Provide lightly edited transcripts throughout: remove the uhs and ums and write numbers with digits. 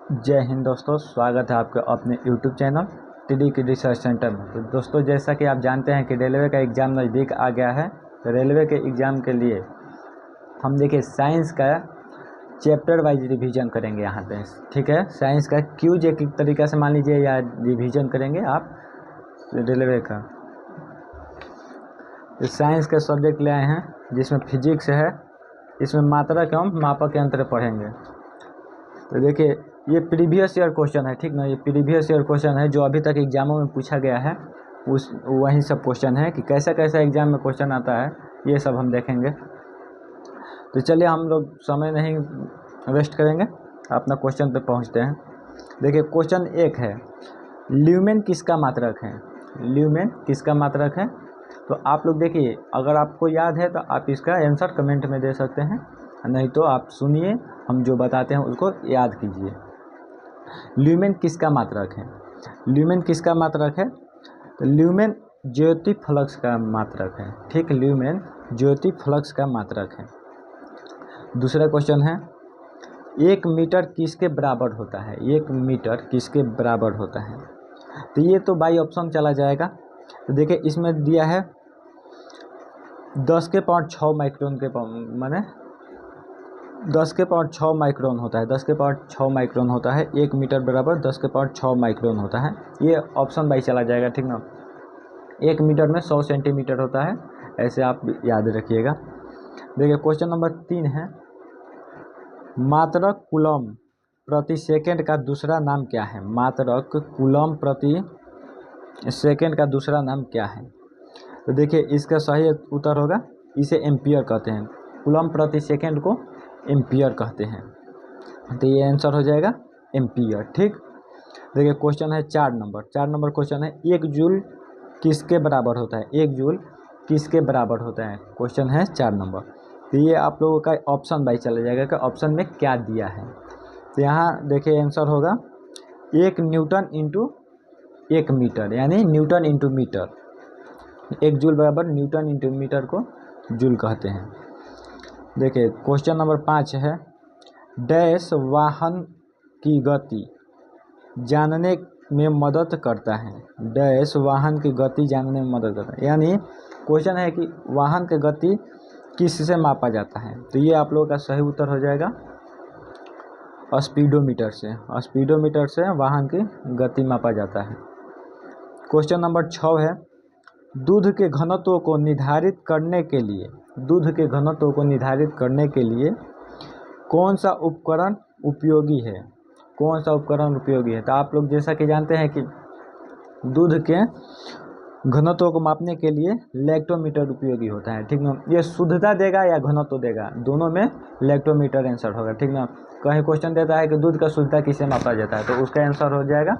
जय हिंद दोस्तों, स्वागत है आपके अपने YouTube चैनल टीडी की रिसर्च सेंटर में। तो दोस्तों, जैसा कि आप जानते हैं कि रेलवे का एग्ज़ाम नज़दीक आ गया है। तो रेलवे के एग्ज़ाम के लिए हम देखिए साइंस का चैप्टर वाइज रिवीजन करेंगे यहाँ पे। ठीक है, साइंस का क्यूज एक तरीक़े से मान लीजिए या रिवीजन करेंगे आप रेलवे का। तो साइंस के सब्जेक्ट ले आए हैं जिसमें फिजिक्स है, इसमें मात्रक एवं मापक यंत्र पढ़ेंगे। तो देखिए ये प्रीवियस ईयर क्वेश्चन है, ठीक ना। ये प्रीवियस ईयर क्वेश्चन है जो अभी तक एग्जामों में पूछा गया है, उस वही सब क्वेश्चन है कि कैसा कैसा एग्जाम में क्वेश्चन आता है, ये सब हम देखेंगे। तो चलिए हम लोग समय नहीं वेस्ट करेंगे, अपना क्वेश्चन पे पहुंचते हैं। देखिए क्वेश्चन एक है, ल्यूमेन किसका मात्रक है। ल्यूमेन किसका मात्रक है। तो आप लोग देखिए, अगर आपको याद है तो आप इसका आंसर कमेंट में दे सकते हैं, नहीं तो आप सुनिए, हम जो बताते हैं उसको याद कीजिए। ल्यूमेन किसका मात्रक है। ल्यूमेन किसका मात्रक है। तो ल्यूमेन ज्योति फ्लक्स का मात्रक है। ठीक, ल्यूमेन ज्योति फ्लक्स का मात्रक है। दूसरा क्वेश्चन है, 1 मीटर किसके बराबर होता है। 1 मीटर किसके बराबर होता है। तो ये तो बाई ऑप्शन चला जाएगा। तो देखिए इसमें दिया है 10 के पावर 6 माइक्रोन के माने 10 के पावर 6 माइक्रोन होता है। 10 के पावर 6 माइक्रोन होता है। 1 मीटर बराबर 10 के पावर 6 माइक्रोन होता है। ये ऑप्शन बाई चला जाएगा, ठीक ना। 1 मीटर में 100 सेंटीमीटर होता है, ऐसे आप याद रखिएगा। देखिए क्वेश्चन नंबर 3 है, मात्रक कूलम प्रति सेकंड का दूसरा नाम क्या है। मात्रक कूलम प्रति सेकंड का दूसरा नाम क्या है। तो देखिए इसका सही उत्तर होगा, इसे एम्पियर कहते हैं। कूलम प्रति सेकंड को एम्पियर कहते हैं। तो ये आंसर हो जाएगा एम्पियर। ठीक, देखिए क्वेश्चन है 4 नंबर क्वेश्चन है, 1 जूल किसके बराबर होता है। 1 जूल किसके बराबर होता है। क्वेश्चन है 4 नंबर। तो ये आप लोगों का ऑप्शन बाई चला जाएगा कि ऑप्शन में क्या दिया है। तो यहाँ देखिए आंसर होगा 1 न्यूटन इंटू 1 मीटर, यानी न्यूटन इंटू मीटर। 1 जूल बराबर न्यूटन इंटू मीटर को जूल कहते हैं। देखिए क्वेश्चन नंबर 5 है, डैश वाहन की गति जानने में मदद करता है। डैश वाहन की गति जानने में मदद करता है, यानी क्वेश्चन है कि वाहन की गति किससे मापा जाता है। तो ये आप लोगों का सही उत्तर हो जाएगा स्पीडोमीटर से। स्पीडोमीटर से वाहन की गति मापा जाता है। क्वेश्चन नंबर 6 है, दूध के घनत्व को निर्धारित करने के लिए, दूध के घनत्व को निर्धारित करने के लिए कौन सा उपकरण उपयोगी है। कौन सा उपकरण उपयोगी है। तो आप लोग जैसा कि जानते हैं कि दूध के घनत्व को मापने के लिए लैक्टोमीटर उपयोगी होता है, ठीक ना। ये शुद्धता देगा या घनत्व देगा, दोनों में लैक्टोमीटर आंसर होगा, ठीक ना। कहीं क्वेश्चन देता है कि दूध का शुद्धता किसे मापा जाता है, तो उसका आंसर हो जाएगा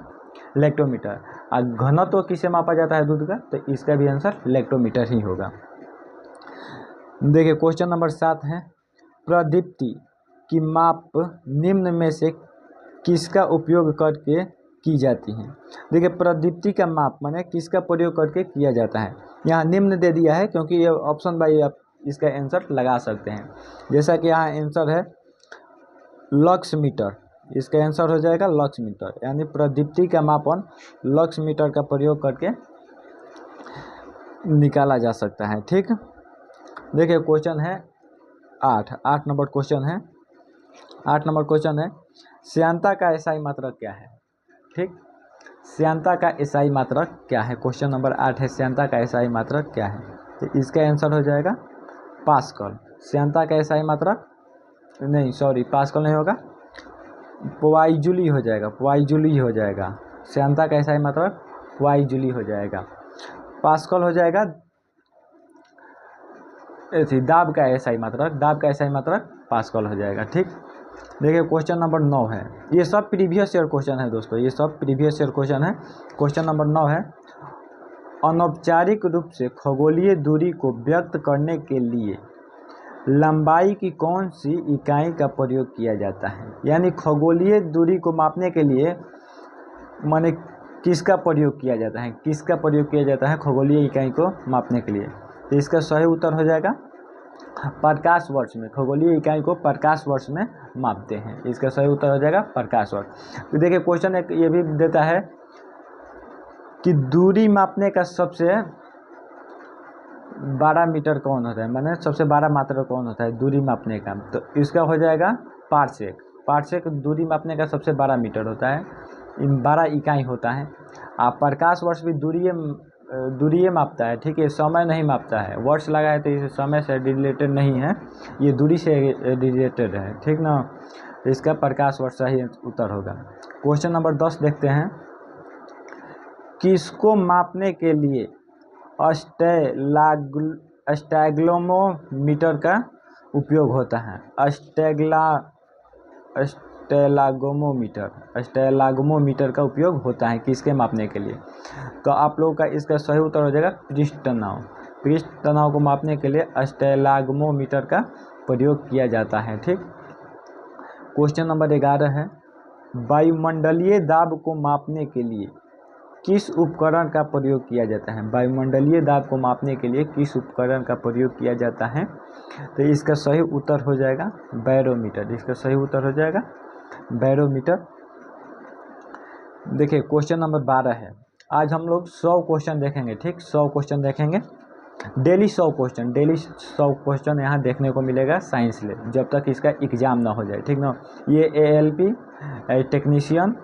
लैक्टोमीटर। और घनत्व किसे मापा जाता है दूध का, तो इसका भी आंसर लैक्टोमीटर ही होगा। देखिए क्वेश्चन नंबर 7 है, प्रदीप्ति की माप निम्न में से किसका उपयोग करके की जाती है। देखिए प्रदीप्ति का माप माने किसका प्रयोग करके किया जाता है। यहाँ निम्न दे दिया है क्योंकि ये ऑप्शन बाई आप इसका आंसर लगा सकते हैं। जैसा कि यहाँ आंसर है लक्स मीटर, इसका आंसर हो जाएगा लक्स मीटर, यानी प्रदीप्ति का मापन लक्स मीटर का प्रयोग करके निकाला जा सकता है। ठीक, देखिए क्वेश्चन है 8 नंबर क्वेश्चन है। 8 नंबर क्वेश्चन है, श्यानता का एसआई मात्रक क्या है। ठीक, श्यानता का एसआई मात्रक क्या है। क्वेश्चन नंबर 8 है, श्यानता का एसआई मात्रक क्या है। तो इसका आंसर हो जाएगा पास्कल। श्यानता का एसआई मात्रक नहीं, सॉरी पास्कल नहीं होगा, पॉइजूली हो जाएगा, पॉइजूली हो जाएगा। श्यानता का एसआई मात्रक पॉइजूली हो जाएगा। पास्कल हो जाएगा दाब का एसआई मात्रक, दाब का एसआई मात्रक पास्कल हो जाएगा। ठीक, देखिए क्वेश्चन नंबर 9 है, ये सब प्रीवियस ईयर क्वेश्चन है दोस्तों, ये सब प्रीवियस ईयर क्वेश्चन है। क्वेश्चन नंबर 9 है, अनौपचारिक रूप से खगोलीय दूरी को व्यक्त करने के लिए लंबाई की कौन सी इकाई का प्रयोग किया जाता है। यानी खगोलीय दूरी को मापने के लिए माने किसका प्रयोग किया जाता है, किसका प्रयोग किया जाता है खगोलीय इकाई को मापने के लिए। तो इसका सही उत्तर हो जाएगा प्रकाश वर्ष में, खगोलीय इकाई को प्रकाश वर्ष में मापते हैं। इसका सही उत्तर हो जाएगा प्रकाश वर्ष। तो देखिए क्वेश्चन एक ये भी देता है कि दूरी मापने का सबसे बड़ा मीटर कौन होता है, माने सबसे बड़ा मात्रक कौन होता है दूरी मापने का, तो इसका हो जाएगा पारसेक। पारसेक दूरी मापने का सबसे बड़ा मीटर होता है, बड़ा इकाई होता है। आप प्रकाश वर्ष भी दूरी मापता है, ठीक है, समय नहीं मापता है। वर्ष लगा है तो इसे समय से रिलेटेड नहीं है, ये दूरी से रिलेटेड है, ठीक ना। तो इसका प्रकाश वर्ष सही उत्तर होगा। क्वेश्चन नंबर 10 देखते हैं। किसको मापने के लिए स्टैग्लोमीटर का उपयोग होता है? स्टैलागोमीटर का उपयोग होता है किसके मापने के लिए? तो आप लोगों का इसका सही उत्तर हो जाएगा पृष्ठ तनाव। पृष्ठ तनाव को मापने के लिए स्टैलागोमीटर का प्रयोग किया जाता है, ठीक। क्वेश्चन नंबर 11 है। वायुमंडलीय दाब को मापने के लिए किस उपकरण का प्रयोग किया जाता है? वायुमंडलीय दाब को मापने के लिए किस उपकरण का प्रयोग किया जाता है? तो इसका सही उत्तर हो जाएगा बैरोमीटर। इसका सही उत्तर हो जाएगा बैरोमीटर। देखिए क्वेश्चन नंबर 12 है। आज हम लोग 100 क्वेश्चन देखेंगे, ठीक, 100 क्वेश्चन देखेंगे। डेली 100 क्वेश्चन यहाँ देखने को मिलेगा साइंस ले, जब तक इसका एग्ज़ाम ना हो जाए, ठीक ना। ये ALP टेक्नीशियन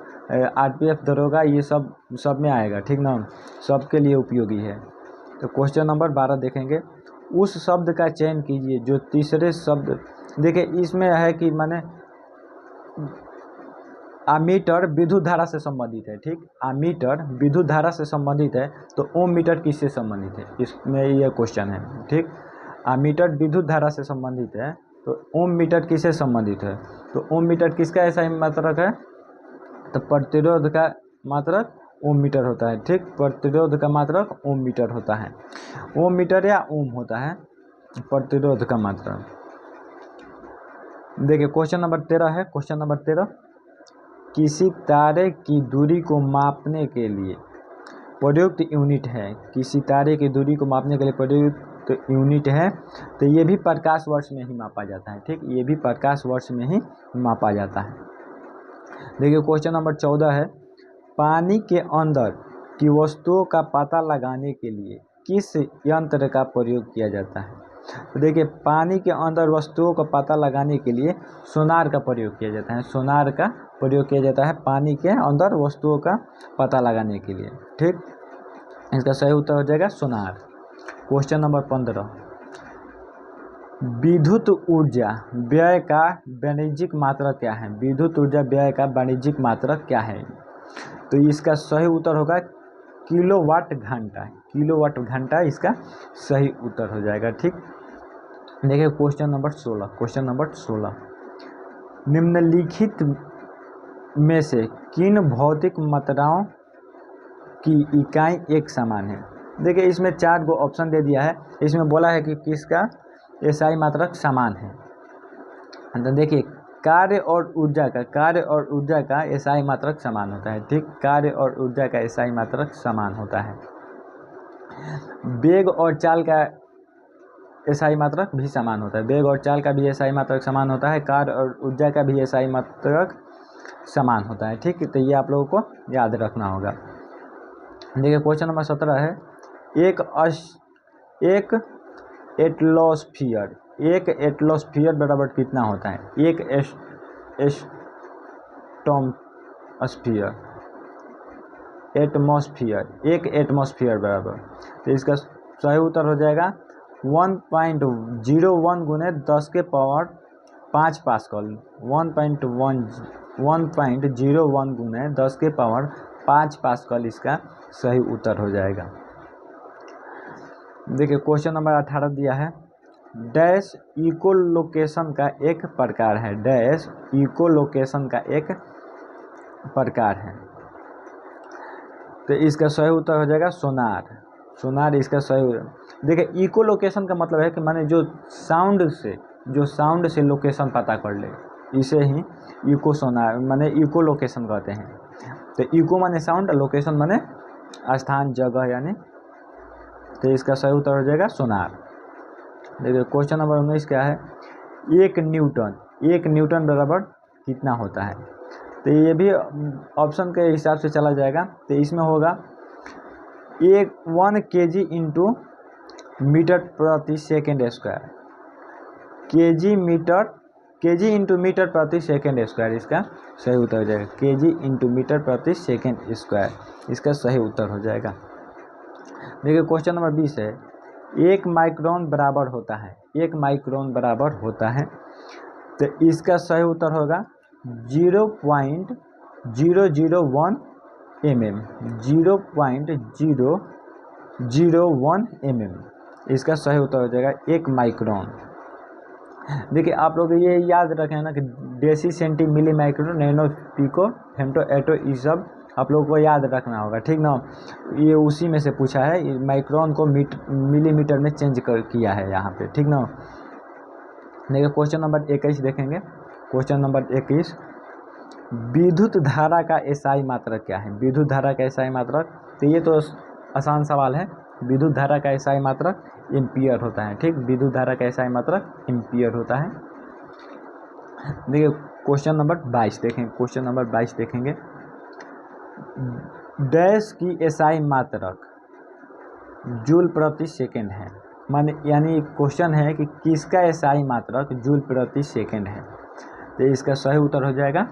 RPF दरोगा ये सब में आएगा, ठीक ना, सबके लिए उपयोगी है। तो क्वेश्चन नंबर 12 देखेंगे। उस शब्द का चयन कीजिए जो तीसरे शब्द, देखिए इसमें है कि माने आमीटर विद्युत धारा से संबंधित है, ठीक, आमीटर विद्युत धारा से संबंधित है, तो ओम मीटर किससे संबंधित है, इसमें यह क्वेश्चन है, ठीक। आमीटर विद्युत धारा से संबंधित है तो ओम मीटर किससे संबंधित है? तो ओम मीटर किसका ऐसा मात्रक है? तो प्रतिरोध का मात्रक ओम मीटर होता है, ठीक, प्रतिरोध का मात्रक ओम मीटर होता है। ओम मीटर या ओम होता है प्रतिरोध का मात्रक। देखिए क्वेश्चन नंबर 13 है। क्वेश्चन नंबर 13, किसी तारे की दूरी को मापने के लिए प्रयुक्त यूनिट है? किसी तारे की दूरी को मापने के लिए प्रयुक्त यूनिट है, तो ये भी प्रकाश वर्ष में ही मापा जाता है, ठीक, ये भी प्रकाश वर्ष में ही मापा जाता है। देखिए क्वेश्चन नंबर 14 है। पानी के अंदर की वस्तुओं का पता लगाने के लिए किस यंत्र का प्रयोग किया जाता है? तो देखिए पानी के अंदर वस्तुओं का पता लगाने के लिए सोनार का प्रयोग किया जाता है। सोनार का प्रयोग किया जाता है पानी के अंदर वस्तुओं का पता लगाने के लिए, ठीक। इसका सही उत्तर हो जाएगा सोनार। क्वेश्चन नंबर 15, विद्युत ऊर्जा व्यय का वाणिज्यिक मात्रक क्या है? विद्युत ऊर्जा व्यय का वाणिज्यिक मात्रक क्या है? तो इसका सही उत्तर होगा किलोवाट घंटा। किलोवाट घंटा इसका सही उत्तर हो जाएगा, ठीक। देखिए क्वेश्चन नंबर 16। क्वेश्चन नंबर 16, निम्नलिखित में से किन भौतिक मात्राओं की इकाई एक समान है? देखिए इसमें 4 गो ऑप्शन दे दिया है, इसमें बोला है कि किसका SI मात्रक समान है। तो देखिए कार्य और ऊर्जा का SI मात्रक समान होता है, ठीक, कार्य और ऊर्जा का SI मात्रक समान होता है। वेग और चाल का SI मात्रक भी समान होता है, वेग और चाल का भी SI मात्रक समान होता है, कार्य और ऊर्जा का भी SI मात्रक समान होता है, ठीक। तो ये आप लोगों को याद रखना होगा। देखिए क्वेश्चन नंबर 17 है। एक एटमॉस्फेयर बराबर कितना होता है? एक एटमॉस्फेयर बराबर, तो इसका सही उत्तर हो जाएगा 1.01 गुने 10 के पावर 5 पास्कल। 1.01 गुने 10 के पावर 5 पास्कल इसका सही उत्तर हो जाएगा। देखिए क्वेश्चन नंबर 18 दिया है। डैश इकोलोकेशन का एक प्रकार है। डैश इकोलोकेशन का एक प्रकार है, तो इसका सही उत्तर हो जाएगा सोनार। सोनार इसका सही। देखिए इकोलोकेशन का मतलब है कि माने जो साउंड से लोकेशन पता कर ले, इसे ही इको सोनार माने इकोलोकेशन कहते हैं। तो इको माने साउंड, लोकेशन माने स्थान, जगह यानी, तो इसका सही उत्तर हो जाएगा सोनार। देखिए क्वेश्चन नंबर 19 क्या है, एक न्यूटन बराबर कितना होता है। तो ये भी ऑप्शन के हिसाब से चला जाएगा। तो इसमें होगा 1 kg इंटू मीटर प्रति second square, KG into metre प्रति सेकेंड स्क्वायर इसका सही उत्तर हो जाएगा। केजी इंटू मीटर प्रति सेकेंड स्क्वायर इसका सही उत्तर हो जाएगा। देखिए क्वेश्चन नंबर 20 है, 1 माइक्रोन बराबर होता है, 1 माइक्रोन बराबर होता है। तो इसका सही उत्तर होगा 0.001 mm, 0.001 mm इसका सही उत्तर हो जाएगा 1 माइक्रोन। देखिए आप लोग ये याद रखें ना कि deci centi milli micron nano pico femto atto ये सब आप लोगों को याद रखना होगा, ठीक ना। ये उसी में से पूछा है, माइक्रोन को मिलीमीटर में चेंज किया है यहाँ पे, ठीक ना। देखिए क्वेश्चन नंबर 21 देखेंगे। क्वेश्चन नंबर 21, विद्युत धारा का एसआई मात्रक क्या है। विद्युत धारा का एसआई मात्रक, तो ये तो आसान सवाल है। विद्युत धारा का एसआई मात्रक एम्पियर होता है, ठीक। विद्युत धारा का एसआई मात्रक एम्पियर होता है। देखिए क्वेश्चन नंबर 22 देखें। क्वेश्चन नंबर 22 देखेंगे, डैश की एसआई मात्रक जूल प्रति सेकेंड है। माने यानी क्वेश्चन है कि किसका एसआई मात्रक जूल प्रति सेकेंड है। तो इसका सही उत्तर हो जाएगा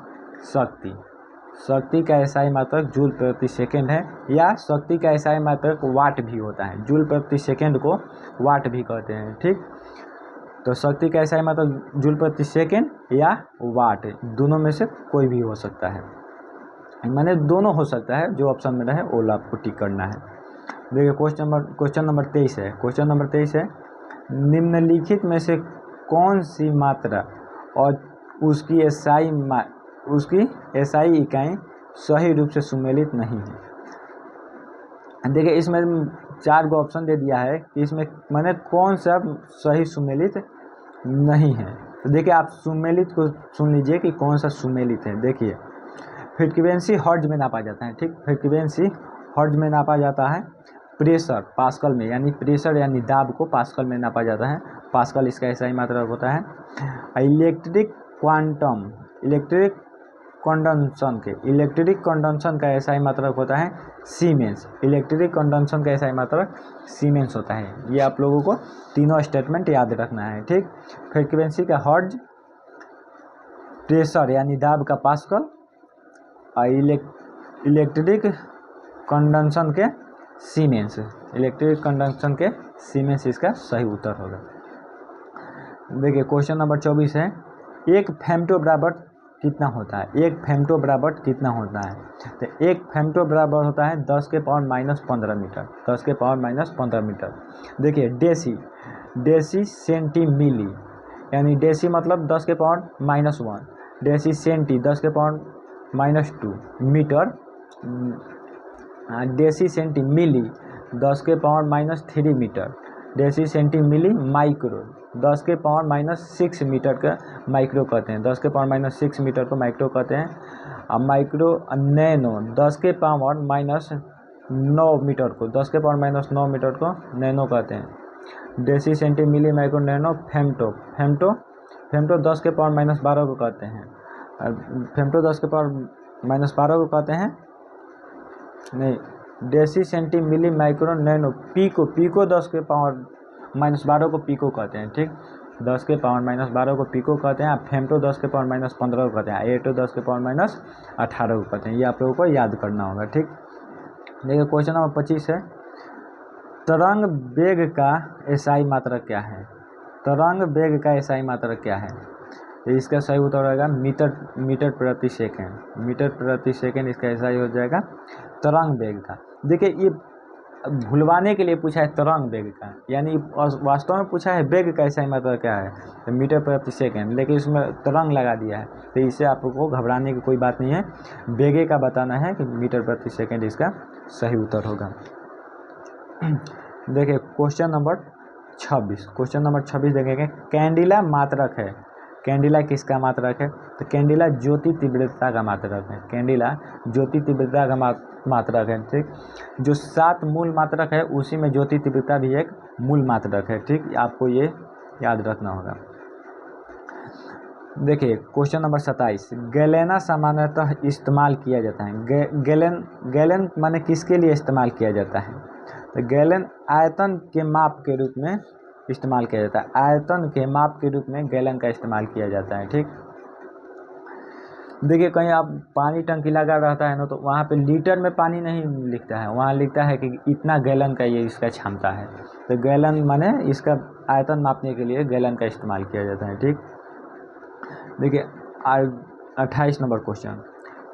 शक्ति का एसआई मात्रक जूल प्रति सेकेंड है, या शक्ति का एसआई मात्रक वाट भी होता है। जूल प्रति सेकेंड को वाट भी कहते हैं, ठीक। तो शक्ति का एसआई मात्रक जूल प्रति सेकेंड या वाट, दोनों में से कोई भी हो सकता है, माने दोनों हो सकता है। जो ऑप्शन में रहे वो आपको टिक करना है। देखिए क्वेश्चन नंबर 23 है। क्वेश्चन नंबर 23 है, निम्नलिखित में से कौन सी मात्रा और उसकी एसआई इकाई सही रूप से सुमेलित नहीं है। देखिए इसमें 4 गो ऑप्शन दे दिया है कि इसमें माने कौन सा सही सुमेलित नहीं है। तो देखिए आप सुमेलित को सुन लीजिए कि कौन सा सुमेलित है। देखिए फ्रीक्वेंसी हर्ट्ज में नापा जाता है, ठीक। फ्रीक्वेंसी हर्ट्ज में नापा जाता है। प्रेशर पास्कल में, यानी प्रेशर यानी दाब को पास्कल में नापा जाता है। पास्कल इसका एसआई मात्रक होता है। इलेक्ट्रिक कंडक्शन का एसआई मात्रक होता है सीमेंस। इलेक्ट्रिक कंडक्शन का एसआई मात्रक सीमेंस होता है। ये आप लोगों को तीनों स्टेटमेंट याद रखना है, ठीक। फ्रीक्वेंसी का हर्ट्ज, प्रेशर यानी दाब का पास्कल, और इलेक्ट्रिक कंडक्शन के सीमेंस। इलेक्ट्रिक कंडक्शन के सीमेंस इसका सही उत्तर होगा। देखिए क्वेश्चन नंबर 24 है, एक फेम्टो बराबर कितना होता है। एक फेम्टो बराबर कितना होता है। तो एक फेम्टो बराबर होता है 10 के पावर -15 मीटर। 10 के पावर -15 मीटर। देखिए डेसी सेंटी मिली, यानी डेसी मतलब 10 के पावर -1, डेसी सेंटी 10 के power -2 metre, deci centi milli 10 के power -3 metre, deci centi milli micro 10 के पावर -6 मीटर का माइक्रो कहते हैं। 10 के पावर -6 मीटर को माइक्रो कहते हैं। अब माइक्रो नैनो 10 के पावर -9 मीटर को, 10 के पावर -9 मीटर को नैनो कहते हैं। Deci centi milli micro nano femto 10 के पावर -12 को कहते हैं। फेम्टो 10 के पावर -12 को कहते हैं, नहीं, deci centi milli micro nano pico 10 के पावर -12 को पीको कहते हैं, ठीक। 10 के पावर -12 को पीको कहते हैं। फेम्टो 10 के पावर -15 को कहते हैं। एटो 10 के पावर -18 को कहते हैं। ये आप लोगों को याद करना होगा, ठीक। देखिए क्वेश्चन नंबर 25 है, तरंग वेग का एसआई मात्रक क्या है। तरंग वेग का एसआई मात्रक क्या है। तो इसका सही उत्तर होगा मीटर प्रति सेकेंड। मीटर प्रति सेकेंड इसका एसआई हो जाएगा तरंग वेग का। देखिए ये भुलवाने के लिए पूछा है तरंग वेग का, यानी वास्तव में पूछा है वेग का एसआई मात्रक क्या है, तो मीटर प्रति सेकेंड, लेकिन इसमें तरंग लगा दिया है। तो इससे आपको घबराने की कोई बात नहीं है। वेग का बताना है कि मीटर प्रति सेकेंड इसका सही उत्तर होगा। देखिए क्वेश्चन नंबर 26। क्वेश्चन नंबर 26 देखेंगे, कैंडिला मात्रक है। कैंडिला किसका मात्रक है। तो कैंडिला ज्योति तीव्रता का मात्रक है। कैंडिला ज्योति तीव्रता का मात्रक है, ठीक। जो 7 मूल मात्रक है उसी में ज्योति तीव्रता भी एक मूल मात्रक है, ठीक। आपको ये याद रखना होगा। देखिए क्वेश्चन नंबर 27, गैलेना सामान्यतः इस्तेमाल किया जाता है। गैलन माने किसके लिए इस्तेमाल किया जाता है? तो गैलन आयतन के माप के रूप में इस्तेमाल किया जाता है। आयतन के माप के रूप में गैलन का इस्तेमाल किया जाता है। ठीक, देखिए कहीं आप पानी टंकी लगा रहता है ना, तो वहाँ पे लीटर में पानी नहीं लिखता है, वहाँ लिखता है कि इतना गैलन का ये इसका क्षमता है। तो गैलन माने इसका आयतन मापने के लिए गैलन का इस्तेमाल किया जाता है। ठीक, देखिए 28 नंबर क्वेश्चन,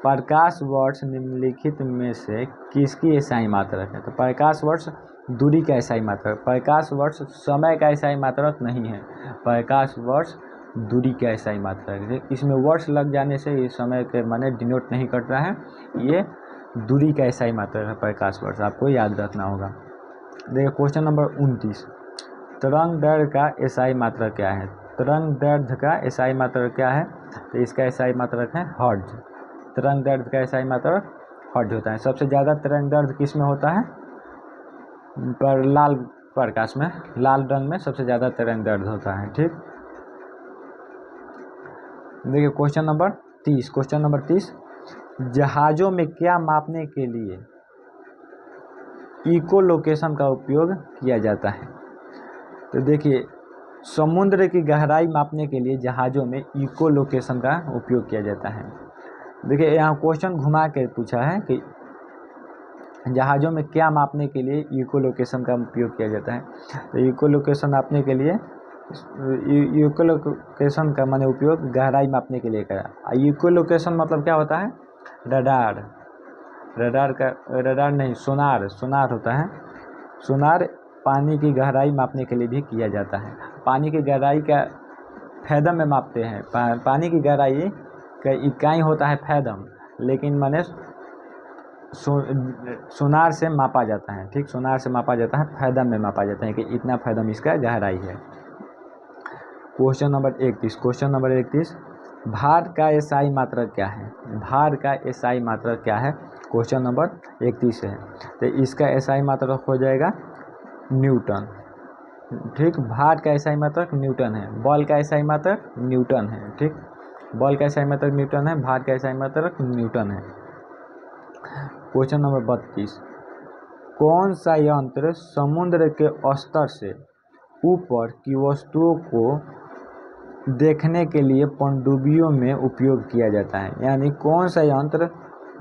प्रकाश वर्ष निम्नलिखित में से किसकी एसआई मात्रक है? तो प्रकाश वर्ष दूरी का एसआई मात्रक, प्रकाश वर्ष समय का एसआई मात्रक नहीं है, प्रकाश वर्ष दूरी का एसआई मात्रक है। इसमें वर्ष लग जाने से ये समय के माने डिनोट नहीं करता है, ये दूरी का एसआई मात्रक है प्रकाश वर्ष, आपको याद रखना होगा। देखिए क्वेश्चन नंबर 29, तरंग दैर्घ्य का एसआई मात्रक क्या है? तरंग दैर्घ्य का एसआई मात्रक क्या है? तो इसका एसआई मात्रक है हर्ट्ज। तरंग दैर्घ्य का एसआई मात्रक हर्ट्ज होता है। सबसे ज़्यादा तरंग दैर्घ्य किस में होता है? पर लाल प्रकाश में, लाल रंग में सबसे ज़्यादा तरंग दैर्घ्य होता है। ठीक, देखिए क्वेश्चन नंबर 30, जहाज़ों में क्या मापने के लिए इको लोकेशन का उपयोग किया जाता है? तो देखिए समुद्र की गहराई मापने के लिए जहाज़ों में इको लोकेशन का उपयोग किया जाता है। देखिए यहाँ क्वेश्चन घुमा के पूछा है कि जहाज़ों में क्या मापने के लिए इको लोकेशन का उपयोग किया जाता है? तो इको लोकेशन मापने के लिए इको लोकेशन का माने उपयोग गहराई मापने के लिए करा। इको लोकेशन मतलब क्या होता है? रडार, रडार नहीं, सोनार होता है। सोनार पानी की गहराई मापने के लिए भी किया जाता है। पानी की गहराई का फैदम में मापते हैं। पानी की गहराई का इकाई होता है फैदम, लेकिन माने सोनार से मापा जाता है। ठीक, सोनार से मापा जाता है, फैदम में मापा जाता है कि इतना फैदम इसका गहराई है। क्वेश्चन नंबर 31, भार का एसआई मात्रक क्या है? भार का एसआई मात्रक क्या है? क्वेश्चन नंबर 31 है, तो इसका एसआई मात्रक हो जाएगा न्यूटन। ठीक, भार का एसआई मात्रक न्यूटन है, बल का एसआई मात्रक न्यूटन है। ठीक, बल का एसआई मात्रक न्यूटन है, भार का एसआई मात्रक न्यूटन है। क्वेश्चन नंबर 32, कौन सा यंत्र समुद्र के स्तर से ऊपर की वस्तुओं को देखने के लिए पनडुब्बियों में उपयोग किया जाता है? यानी कौन सा यंत्र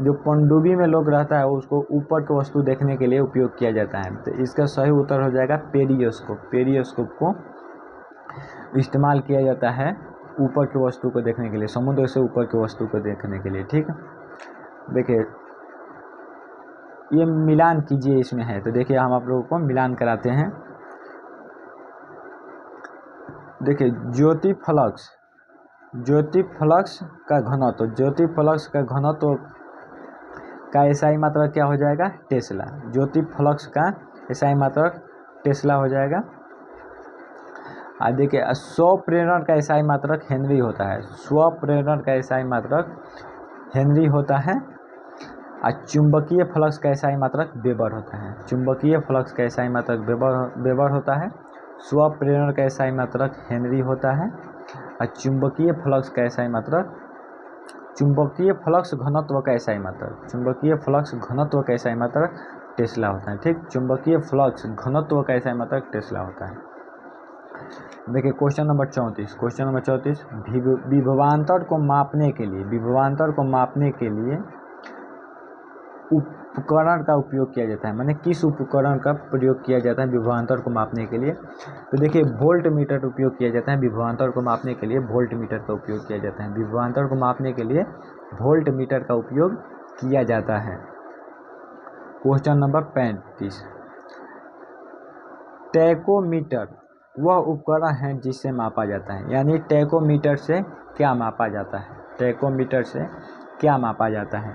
जो पनडुब्बी में लोग रहता है उसको ऊपर की वस्तु देखने के लिए उपयोग किया जाता है? तो इसका सही उत्तर हो जाएगा पेरियोस्कोप। पेरियोस्कोप को इस्तेमाल किया जाता है ऊपर की वस्तु को देखने के लिए, समुद्र से ऊपर की वस्तु को देखने के लिए। ठीक है, देखिए ये मिलान कीजिए, इसमें है, तो देखिए हम आप लोगों को मिलान कराते हैं। देखिए ज्योति फ्लक्स का घनत्व, ज्योति फ्लक्स का घनत्व का एसआई मात्रक क्या हो जाएगा? टेस्ला। ज्योति फ्लक्स का एसआई मात्रक टेस्ला हो जाएगा। देखिए स्वप्रेरण का एसआई मात्रक हेनरी होता है। स्वप्रेरण का एसआई मात्रक हेनरी होता है। चुंबकीय फ्लक्स का एसआई मात्रक वेबर होता है। चुंबकीय फ्लक्स का एसआई मात्रक वेबर होता है। स्वप्रेरण का एसआई मात्रक हेनरी होता है। चुंबकीय फ्लक्स का एसआई मात्रक, चुंबकीय फ्लक्स घनत्व का एसआई मात्रक, चुंबकीय फ्लक्स घनत्व का एसआई मात्रक टेस्ला होता है। ठीक, चुंबकीय फ्लक्स घनत्व का एसआई मात्रक टेस्ला होता है। देखिए क्वेश्चन नंबर 34, विभवांतर को मापने के लिए उपकरण का उपयोग किया जाता है। माने किस उपकरण का प्रयोग किया जाता है विभवांतर को मापने के लिए? तो देखिए वोल्ट मीटर उपयोग किया जाता है विभवांतर को मापने के लिए। वोल्ट मीटर का उपयोग किया जाता है विभवांतर को मापने के लिए, वोल्ट मीटर का उपयोग किया जाता है। क्वेश्चन नंबर 35, टैकोमीटर वह उपकरण है जिससे मापा जाता है। यानी टैकोमीटर से क्या मापा जाता है? टैकोमीटर से क्या मापा जाता है?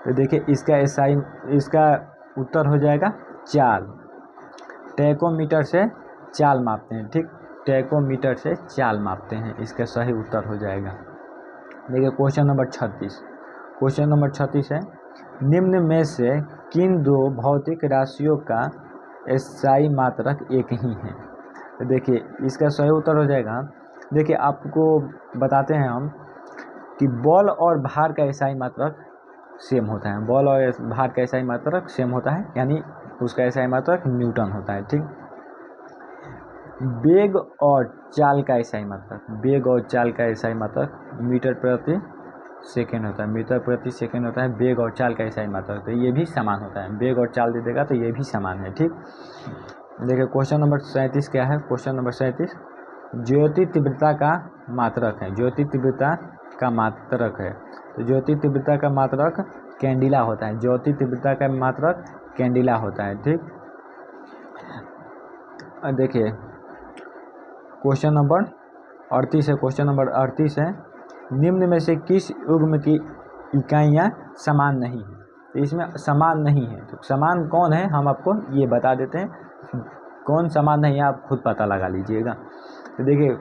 तो देखिए इसका उत्तर हो जाएगा चाल। टैकोमीटर से चाल मापते हैं। ठीक, टैकोमीटर से चाल मापते हैं, इसका सही उत्तर हो जाएगा। देखिए क्वेश्चन नंबर 36 है, निम्न में से किन दो भौतिक राशियों का एसआई मात्रक एक ही है? तो देखिए इसका सही उत्तर हो जाएगा, देखिए आपको बताते हैं हम कि बल और भार का एसआई मात्रक सेम होता है, बल और भार का एसआई मात्रक सेम होता है, यानी उसका एसआई मात्रक न्यूटन होता है। ठीक, वेग और चाल का एसआई मात्रक, वेग और चाल का एसआई मात्रक मीटर प्रति सेकेंड होता है, मीटर प्रति सेकेंड होता है वेग और चाल का एसआई मात्रक। तो ये भी समान होता है, वेग और चाल दे देगा तो ये भी समान है। ठीक, देखिए क्वेश्चन नंबर 37 क्या है, क्वेश्चन नंबर 37 ज्योति तीव्रता का मात्रक है, ज्योति तीव्रता का मात्रक है। तो ज्योति तीव्रता का मात्रक कैंडिला होता है, ज्योति तीव्रता का मात्रक कैंडिला होता है। ठीक, देखिए क्वेश्चन नंबर 38 है, क्वेश्चन नंबर 38 है निम्न में से किस युग्म की इकाइयाँ समान नहीं है। तो इसमें समान नहीं है, तो समान कौन है हम आपको ये बता देते हैं, कौन समान नहीं है आप खुद पता लगा लीजिएगा। तो देखिए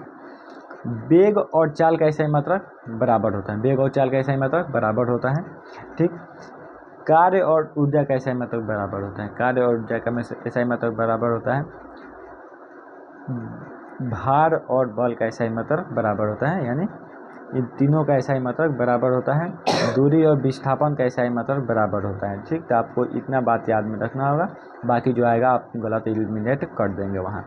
वेग और चाल का एसआई मात्रक बराबर होता है, वेग और चाल का एसआई मात्रक बराबर होता है। ठीक, कार्य और ऊर्जा का एसआई मात्रक बराबर होता है, कार्य और ऊर्जा का एसआई मात्रक बराबर होता है। भार और बल का एसआई मात्रक बराबर होता है, यानी इन तीनों का एसआई मात्रक बराबर होता है। दूरी और विस्थापन का एसआई मात्रक बराबर होता है। ठीक, तो आपको इतना बात याद में रखना होगा, बाकी जो आएगा आप गलत एलिमिनेट कर देंगे वहाँ।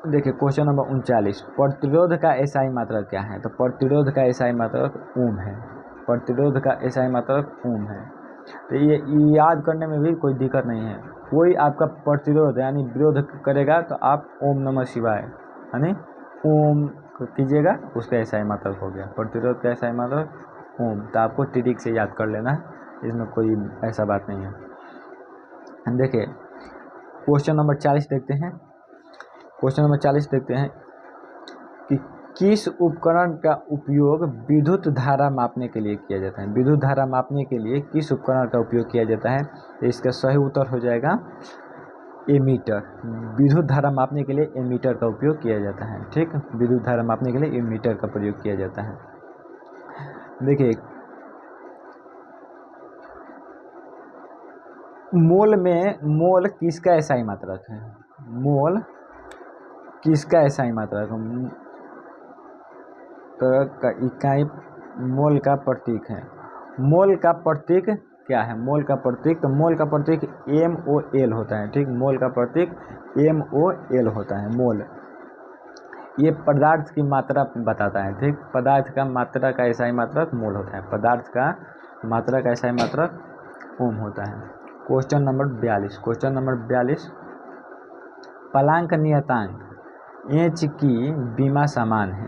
देखिए क्वेश्चन नंबर 39 प्रतिरोध का एसआई मात्रक क्या है। तो प्रतिरोध का एसआई मात्रक ओम है, प्रतिरोध का एसआई मात्रक ओम है। तो ये याद करने में भी कोई दिक्कत नहीं है, कोई आपका प्रतिरोध यानी विरोध करेगा तो आप ओम नमः शिवाय यानी ओम कीजिएगा, उसका एसआई मात्रक हो गया, प्रतिरोध का एसआई मात्रक ओम। तो आपको ट्रिक से याद कर लेना है, इसमें कोई ऐसा बात नहीं है। देखिए क्वेश्चन नंबर 40 देखते हैं, क्वेश्चन नंबर 40 देखते हैं कि किस उपकरण का उपयोग विद्युत धारा मापने के लिए किया जाता है। विद्युत धारा मापने के लिए किस उपकरण का उपयोग किया जाता है। तो इसका सही उत्तर हो जाएगा एमीटर, विद्युत धारा मापने के लिए एमीटर का उपयोग किया जाता है। ठीक, विद्युत धारा मापने के लिए एमीटर का प्रयोग किया जाता है। देखिए मोल में मोल किसका एसआई मात्रक है, मोल किसका एसआई मात्रक का इकाई मोल का प्रतीक है। मोल का प्रतीक क्या है, मोल का प्रतीक, तो मोल का प्रतीक MOL होता है। ठीक, मोल का प्रतीक MOL होता है। मोल ये पदार्थ की मात्रा बताता है। ठीक, पदार्थ का मात्रा का एसआई मात्रक मोल होता है, पदार्थ का मात्रा का एसआई मात्रक ओम होता है। Question number 42, question number 42 Planck नियतांक एच की बीमा समान है,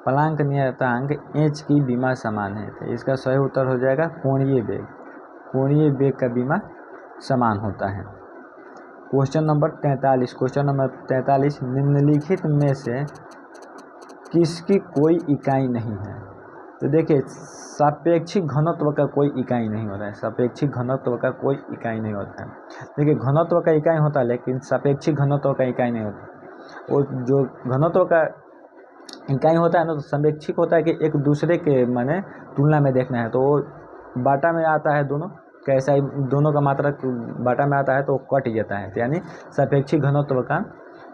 प्लांक नियतांक एच की बीमा समान है। तो इसका सही उत्तर हो जाएगा कोणीय वेग, कोणीय वेग का बीमा समान होता है। क्वेश्चन नंबर 43, क्वेश्चन नंबर 43 निम्नलिखित में से किसकी कोई इकाई नहीं है। तो देखिए सापेक्षिक घनत्व का कोई इकाई नहीं होता है, सापेक्षिक घनत्व का कोई इकाई नहीं होता है। देखिए घनत्व का इकाई होता है लेकिन सापेक्षिक घनत्व का इकाई नहीं होता। वो जो घनत्व का इकाई होता है ना, तो सापेक्षिक होता है कि एक दूसरे के माने तुलना में देखना है, तो वो बाटा में आता है, दोनों कैसा ही दोनों का मात्रक बाटा में आता है तो कट जाता है। तो यानी सापेक्षिक घनत्व का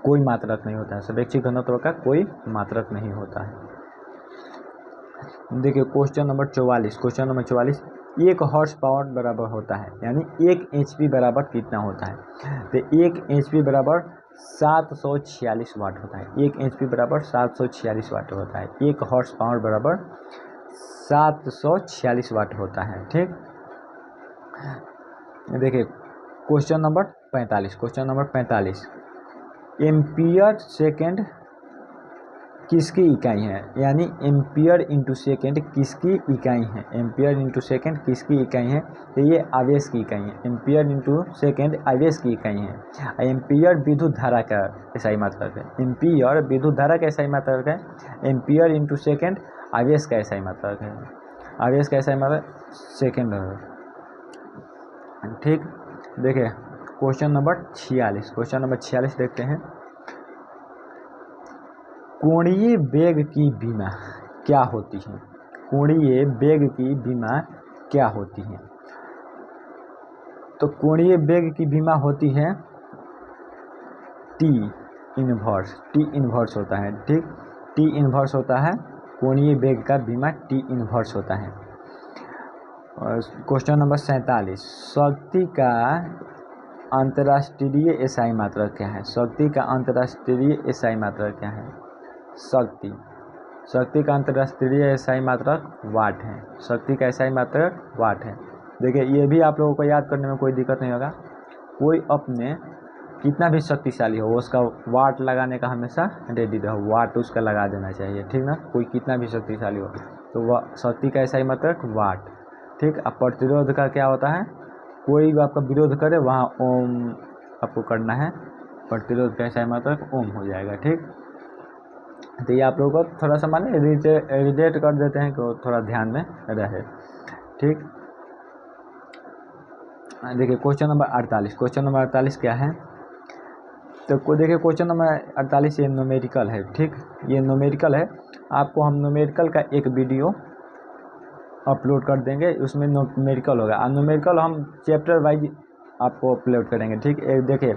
कोई मात्रक नहीं होता है, सापेक्षिक घनत्व का कोई मात्रक नहीं होता है। देखिए question number 44, question number 44 1 horse power बराबर होता है, यानी 1 HP बराबर कितना होता है। तो 1 HP बराबर 746 वाट होता है, 1 HP बराबर 746 वाट होता है, 1 हॉर्स पावर बराबर 746 वाट होता है। ठीक, देखिए question number 45, question number 45 ampere second किसकी इकाई है, यानी एम्पियर इंटू सेकेंड किसकी इकाई है, एम्पियर इंटू सेकेंड किसकी इकाई है। तो ये आवेश की इकाई है, एम्पियर इंटू सेकेंड आवेश की इकाई है। एम्पियर विद्युत धारा का एसआई मात्रक है, एम्पियर विद्युत धारा का एसआई मात्रक है, एम्पियर इंटू सेकेंड आवेश का एसआई मात्रक है, आवेश का एसआई मात्रक सेकेंड है। ठीक, देखिए क्वेश्चन नंबर 46, क्वेश्चन नंबर 46 देखते हैं कोणीय वेग की बीमा क्या होती है, कोणीय वेग की बीमा क्या होती है। तो कोणीय वेग की बीमा होती है टी इन्वर्स होता है, ठीक। टी इन्वर्स होता है, कोणीय वेग का विमा टी इन्वर्स होता है। और क्वेश्चन नंबर 47, शक्ति का अंतर्राष्ट्रीय एसआई मात्रक क्या है? शक्ति का अंतर्राष्ट्रीय एसआई मात्रक क्या है? शक्ति का अंतर्राष्ट्रीय एसआई मात्रक वाट है। शक्ति का एसआई मात्रक वाट है। देखिए ये भी आप लोगों को याद करने में कोई दिक्कत नहीं होगा। कोई अपने कितना भी शक्तिशाली हो उसका वाट लगाने का हमेशा रेडी रहो, वाट उसका लगा देना चाहिए, ठीक ना। कोई कितना भी शक्तिशाली हो तो वह शक्ति का एसआई मात्रक वाट, ठीक। अब प्रतिरोध का क्या होता है? कोई भी आपका विरोध करे वहाँ ओम आपको करना है, प्रतिरोध का एसआई मात्रक ओम हो जाएगा, ठीक। तो ये आप लोगों को थोड़ा सा माने रिलेट कर देते हैं कि थोड़ा ध्यान में रहे, ठीक। देखिए क्वेश्चन नंबर 48, क्वेश्चन नंबर 48 क्या है? तो देखिए क्वेश्चन नंबर 48 ये न्यूमेरिकल है, ठीक। ये न्यूमेरिकल है, आपको हम न्यूमेरिकल का एक वीडियो अपलोड कर देंगे, उसमें न्यूमेरिकल होगा। न्यूमेरिकल हम चैप्टर वाइज आपको अपलोड करेंगे, ठीक। देखिए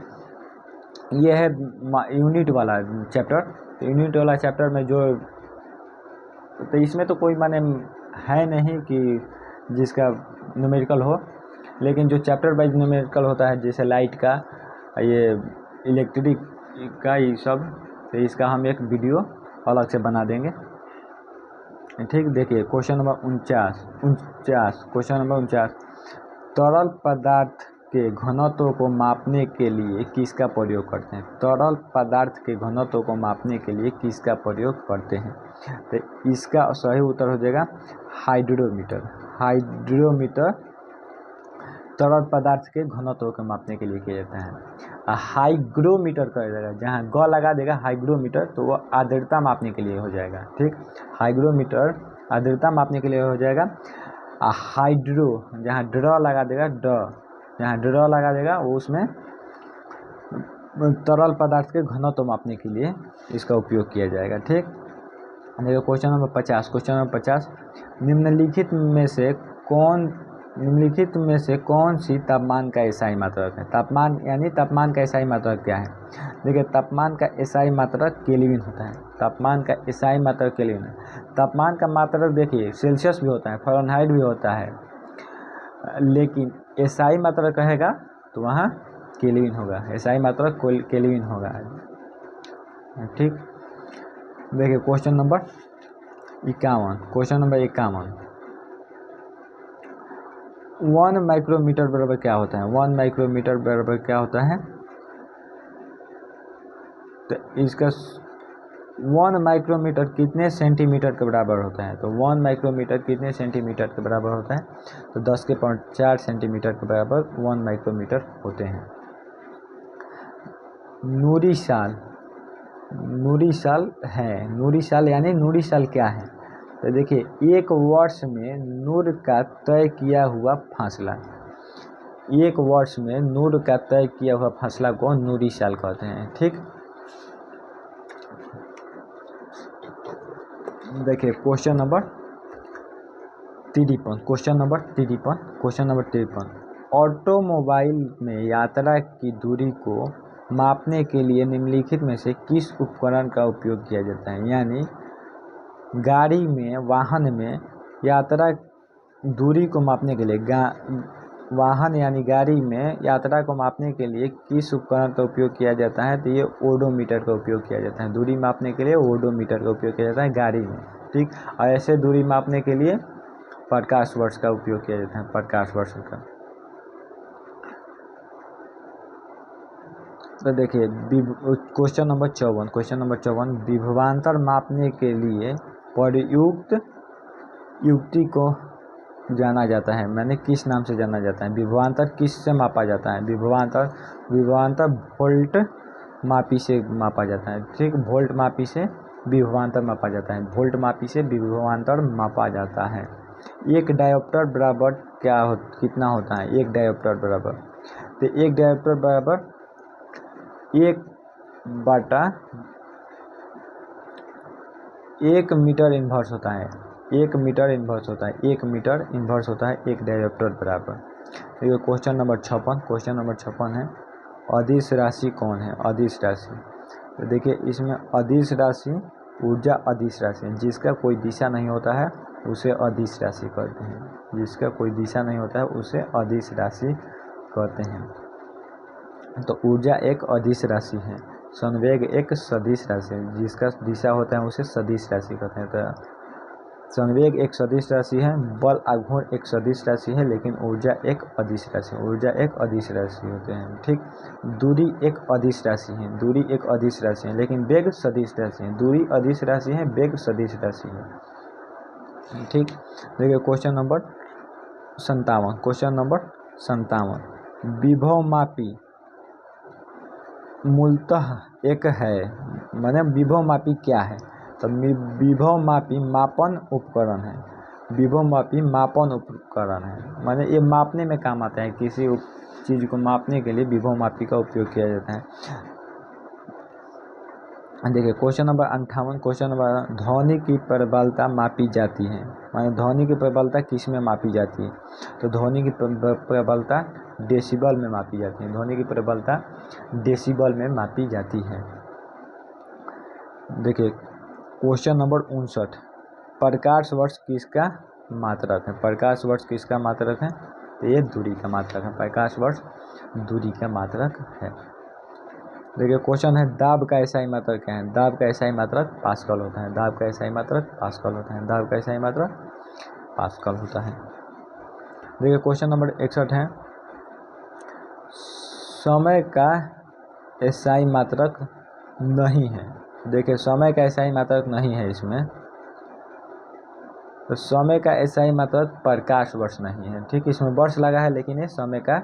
ये है यूनिट वाला चैप्टर। तो यूनिट वाला चैप्टर में जो तो इसमें तो कोई माने है नहीं कि जिसका न्यूमेरिकल हो, लेकिन जो चैप्टर वाइज न्यूमेरिकल होता है जैसे लाइट का, ये इलेक्ट्रिक का, ये सब, तो इसका हम एक वीडियो अलग से बना देंगे, ठीक। देखिए क्वेश्चन नंबर 49, क्वेश्चन नंबर 49, तरल पदार्थ के घनत्व को मापने के लिए किसका प्रयोग करते हैं? तरल पदार्थ के घनत्व को मापने के लिए किसका प्रयोग करते हैं? तो इसका सही उत्तर हो जाएगा हाइड्रोमीटर। हाइड्रोमीटर तरल पदार्थ के घनत्व को मापने के लिए किया जाता है। हाइग्रोमीटर कर देगा, जहाँ ग लगा देगा हाइग्रोमीटर, तो वो आर्द्रता मापने के लिए हो जाएगा, ठीक। हाइग्रोमीटर आर्द्रता मापने के लिए हो जाएगा। हाइड्रो जहाँ ड्र लगा देगा, जहाँ ड्र लगा देगा वो उसमें तरल पदार्थ के घनत्व मापने के लिए इसका उपयोग किया जाएगा, ठीक। देखो क्वेश्चन नंबर 50, क्वेश्चन नंबर 50, निम्नलिखित में से कौन सी तापमान का एसआई मात्रक है? तापमान यानी तापमान का एसआई मात्रक क्या है? देखिए तापमान का एसआई मात्रक केल्विन होता है। तापमान का एसआई मात्रक केल्विन है। तापमान का मात्रक देखिए सेल्सियस भी होता है, फ़ारेनहाइट भी होता है, लेकिन एसआई मात्रक कहेगा तो वहाँ केल्विन होगा। एसआई मात्रक केल्विन होगा, ठीक। देखिए question number 51, question number 51, 1 micrometre बराबर क्या होता है? 1 माइक्रोमीटर बराबर क्या होता है? तो इसका 1 माइक्रोमीटर कितने सेंटीमीटर के बराबर होता है? तो 1 माइक्रोमीटर कितने सेंटीमीटर के बराबर होता है? तो 10 के पावर 4 सेंटीमीटर के बराबर 1 माइक्रोमीटर होते हैं। नूरी साल यानी नूरी साल क्या है? तो देखिए एक वर्ष में नूर का तय किया हुआ फासला, एक वर्ष में नूर का तय किया हुआ फासला को नूरी साल कहते हैं, ठीक। देखिए question number 53, question number 53, automobile में यात्रा की दूरी को मापने के लिए निम्नलिखित में से किस उपकरण का उपयोग किया जाता है? यानी गाड़ी में, वाहन में यात्रा दूरी को मापने के लिए वाहन यानी गाड़ी में यात्रा को मापने के लिए किस उपकरण का उपयोग किया जाता है? तो ये ओडोमीटर का उपयोग किया जाता है। दूरी मापने के लिए ओडोमीटर का उपयोग किया जाता है गाड़ी में, ठीक। और ऐसे दूरी मापने के लिए प्रकाश वर्ष का उपयोग किया जाता है, प्रकाश वर्ष का। तो देखिए क्वेश्चन नंबर 54, विभवांतर मापने के लिए प्रयुक्त युक्ति को जाना जाता है, मैंने किस नाम से जाना जाता है? विभवांतर किस से मापा जाता है? विभवांतर वोल्ट मापी से मापा जाता है, ठीक। वोल्ट मापी से विभवांतर मापा जाता है, वोल्ट मापी से विभवांतर मापा जाता है। एक डायोप्टर बराबर कितना होता है? एक डायोप्टर बराबर, तो एक डायोप्टर बराबर 1 मीटर इन्वर्स होता है। 1 मीटर इन्वर्स होता है, 1 मीटर इन्वर्स होता है एक डायोप्टर बराबर। देखिए क्वेश्चन नंबर 56, क्वेश्चन नंबर 56 है, अदिश राशि कौन है? अदिश राशि, तो देखिए इसमें अदिश राशि ऊर्जा अदिश राशि, जिसका कोई दिशा नहीं होता है उसे अदिश राशि कहते हैं। जिसका कोई दिशा नहीं होता है उसे अदिश राशि कहते हैं। तो ऊर्जा एक अदिश राशि है, संवेग एक सदिश राशि है, जिसका दिशा होता है उसे सदिश राशि कहते हैं। तो संवेग एक सदिश राशि है, बल आघूर्ण एक सदिश राशि है, लेकिन ऊर्जा एक अदिश राशि, ऊर्जा एक अदिश राशि होते हैं। ठीक, दूरी एक अदिश राशि है, दूरी एक अदिश राशि है, लेकिन वेग सदिश राशि है। दूरी अदिश राशि है, वेग सदिश राशि है। ठीक, देखिए क्वेश्चन नंबर 57, क्वेश्चन नंबर 57, विभवमापी मूलतः एक है, माने विभवमापी क्या है? तो विभवमापी मापन उपकरण है, विभवमापी मापन उपकरण है, माने ये मापने में काम आता है। किसी चीज़ को मापने के लिए विभवमापी का उपयोग किया जाता है। देखिए क्वेश्चन नंबर 58, क्वेश्चन नंबर, ध्वनि की प्रबलता मापी जाती है, माने ध्वनि की प्रबलता किस में मापी जाती है? तो ध्वनि की प्रबलता डेसिबल में मापी जाती है, ध्वनि की प्रबलता डेसिबल में मापी जाती है। देखिए क्वेश्चन नंबर 59, प्रकाश वर्ष किसका मात्रक है? प्रकाश वर्ष किसका मात्रक है? तो ये दूरी का मात्रक है, प्रकाश वर्ष दूरी का मात्रक है। देखिए क्वेश्चन है, दाब का एसआई मात्रक क्या है? दाब का एसआई मात्रक पास्कल होता है, दाब का एसआई मात्रक पास्कल होता है, दाब का एसआई मात्रक पास्कल होता है। देखिए क्वेश्चन नंबर 61 है, समय का एसआई मात्रक नहीं है। देखिए समय का एसआई मात्रक नहीं है इसमें, तो समय का एसआई मात्रक प्रकाश वर्ष नहीं है। ठीक, इसमें वर्ष लगा है लेकिन ये समय का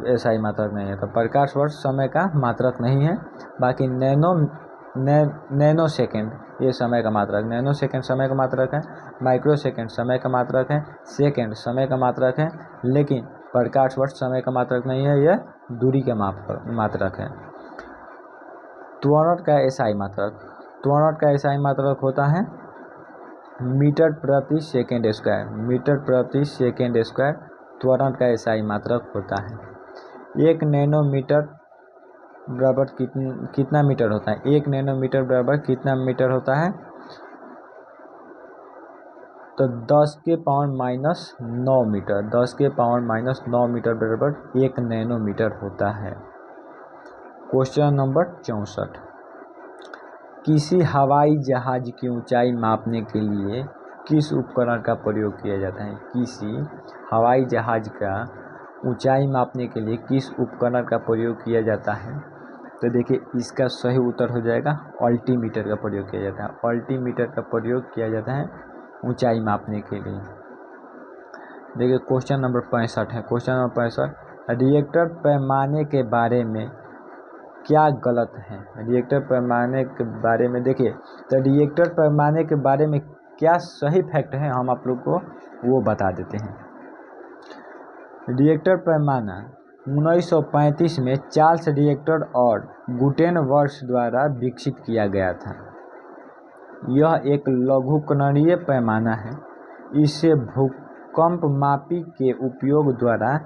एसआई मात्रक नहीं है। तो प्रकाश वर्ष समय का मात्रक नहीं है, बाकी नैनो सेकेंड ये समय का मात्रक, नैनो सेकेंड समय का मात्रक है, माइक्रो सेकेंड समय का मात्रक है, सेकेंड समय का मात्रक है, लेकिन प्रकाश वर्ष समय का मात्रक नहीं है, यह दूरी का मात्रक है। त्वरण का एसआई मात्रक, त्वरण का एसआई मात्रक होता है मीटर प्रति सेकेंड स्क्वायर, मीटर प्रति सेकेंड स्क्वायर त्वरण का एसआई मात्रक होता है। 1 नैनोमीटर बराबर कितना मीटर होता है? 1 नैनोमीटर बराबर कितना मीटर होता है? तो 10 के पावर माइनस 9 मीटर, 10 के पावर माइनस 9 मीटर बराबर 1 नैनोमीटर होता है। क्वेश्चन नंबर 64, किसी हवाई जहाज की ऊंचाई मापने के लिए किस उपकरण का प्रयोग किया जाता है? किसी हवाई जहाज का ऊंचाई मापने के लिए किस उपकरण का प्रयोग किया जाता है? तो देखिए इसका सही उत्तर हो जाएगा अल्टीमीटर का प्रयोग किया जाता है, अल्टीमीटर का प्रयोग किया जाता है ऊंचाई मापने के लिए। देखिए क्वेश्चन नंबर 65 है, क्वेश्चन नंबर 65, रिएक्टर पैमाने के बारे में क्या गलत है? रिएक्टर पैमाने के बारे में देखिए, तो रिएक्टर पैमाने के बारे में क्या सही फैक्ट है हम आप लोग को वो बता देते हैं। रिएक्टर पैमाना 1935 में चार्ल्स रिएक्टर और गुटेनबर्ग द्वारा विकसित किया गया था। यह एक लघुकोणीय पैमाना है, इसे भूकंप मापी के उपयोग द्वारा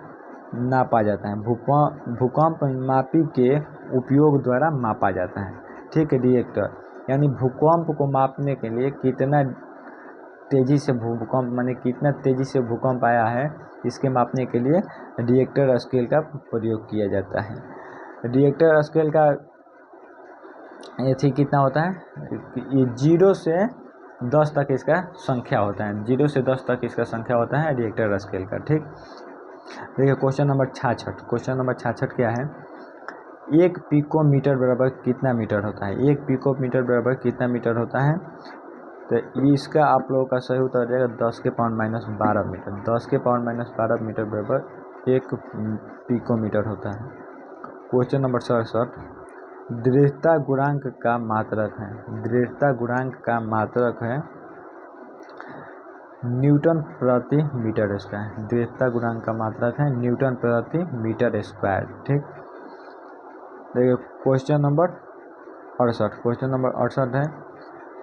नापा जाता है, भूकंप मापी के उपयोग द्वारा मापा जाता है। ठीक है, रिएक्टर यानी भूकंप को मापने के लिए कितना तेज़ी से भूकंप माने कितना तेज़ी से भूकंप आया है, इसके मापने के लिए रिएक्टर स्केल का प्रयोग किया जाता है। रिएक्टर स्केल का ये कितना होता है? ये 0 से 10 तक इसका संख्या होता है, 0 से 10 तक इसका संख्या होता है रिएक्टर स्केल का। ठीक, देखिए क्वेश्चन नंबर 66, क्वेश्चन नंबर 66 क्या है? 1 पिकोमीटर बराबर कितना मीटर होता है? 1 पिकोमीटर बराबर कितना मीटर होता है? तो इसका आप लोगों का सही उत्तर हो जाएगा 10 के पावर माइनस 12 मीटर, 10 के पावर माइनस 12 मीटर बराबर 1 पिकोमीटर होता है। क्वेश्चन नंबर 67, दृढ़ता गुणांक का मात्रक है, दृढ़ता गुणांक का मात्रक है न्यूटन प्रति मीटर स्क्वायर, दृढ़ता गुणांक का मात्रक है न्यूटन प्रति मीटर स्क्वायर। ठीक, देखिए क्वेश्चन नंबर 68, क्वेश्चन नंबर 68 है,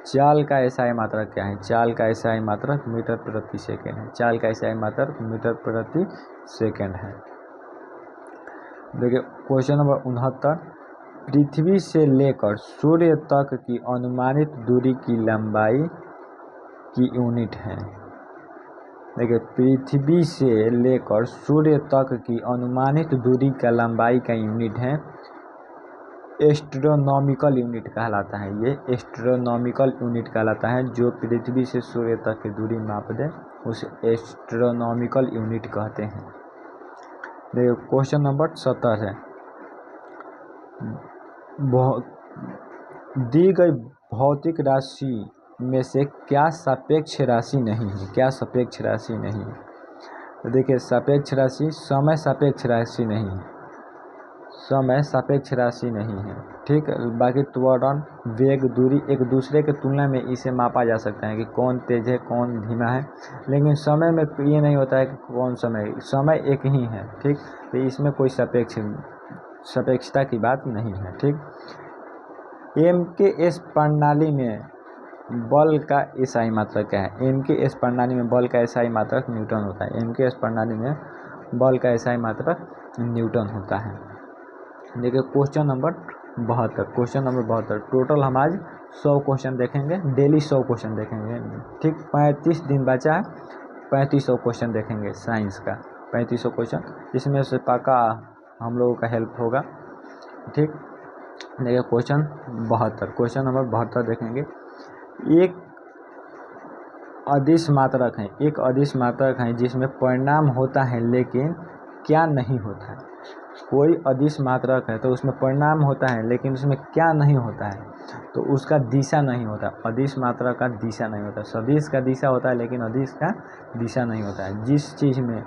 चाल का एसआई मात्रक क्या है? चाल का एसआई मात्रक मीटर प्रति सेकेंड है, चाल का एसआई मात्रक मीटर प्रति सेकेंड है। देखिए क्वेश्चन नंबर 69, पृथ्वी से लेकर सूर्य तक की अनुमानित दूरी की लंबाई की यूनिट है। देखिए पृथ्वी से लेकर सूर्य तक की अनुमानित दूरी का लंबाई का यूनिट है एस्ट्रोनॉमिकल यूनिट कहलाता है। ये एस्ट्रोनॉमिकल यूनिट कहलाता है। जो पृथ्वी से सूर्य तक की दूरी माप दे उसे एस्ट्रोनॉमिकल यूनिट कहते हैं। देखिए क्वेश्चन नंबर 70 है, दी गई भौतिक राशि में से क्या सापेक्ष राशि नहीं है? क्या सापेक्ष राशि नहीं है? तो देखिए सापेक्ष राशि समय सापेक्ष राशि नहीं है, समय सापेक्ष राशि नहीं है। ठीक, बाकी त्वरण वेग दूरी एक दूसरे के तुलना में इसे मापा जा सकता है कि कौन तेज है कौन धीमा है, लेकिन समय में ये नहीं होता है कि कौन समय एक ही है। ठीक, तो इसमें कोई सापेक्षता की बात नहीं है। ठीक, MKS प्रणाली में बल का एसआई मात्रक क्या है? MKS प्रणाली में बल का एसआई मात्रक न्यूटन होता है। MKS प्रणाली में बल का एसआई मात्रक न्यूटन होता है। देखिए question number 72, question number 72 total हम आज 100 क्वेश्चन देखेंगे, डेली 100 क्वेश्चन देखेंगे। ठीक, 35 दिन बचा है, 3500 क्वेश्चन देखेंगे साइंस का, 3500 क्वेश्चन, इसमें से पक्का हम लोगों का हेल्प होगा। ठीक, देखिए क्वेश्चन 72, क्वेश्चन नंबर 72 देखेंगे। एक अदिश मात्रक है, एक अदिश मात्रक है जिसमें परिणाम होता है लेकिन क्या नहीं होता है? कोई अदिश मात्रक है तो उसमें परिणाम होता है लेकिन उसमें क्या नहीं होता है? तो उसका दिशा नहीं होता। अदिश मात्रक का दिशा नहीं होता। सदिश का दिशा होता है लेकिन अदिश का दिशा नहीं होता है। जिस चीज़ में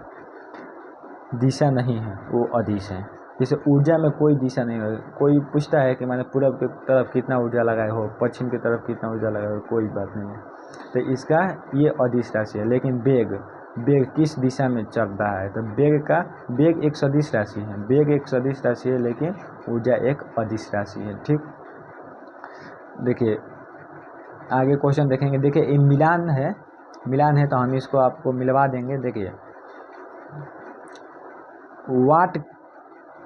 दिशा नहीं है वो अदिश है। जैसे ऊर्जा में कोई दिशा नहीं है। कोई पूछता है कि मैंने पूरब की तरफ कितना ऊर्जा लगाए हो, पश्चिम की तरफ कितना ऊर्जा लगाए हो, कोई बात नहीं है, तो इसका ये अदिश राशि है। लेकिन वेग किस दिशा में चल रहा है? तो वेग एक सदिश राशि है। वेग एक सदिश राशि है लेकिन ऊर्जा एक अदिश राशि है। ठीक, देखिए आगे क्वेश्चन देखेंगे। देखिए ये मिलान है तो हम इसको आपको मिलवा देंगे। देखिए वाट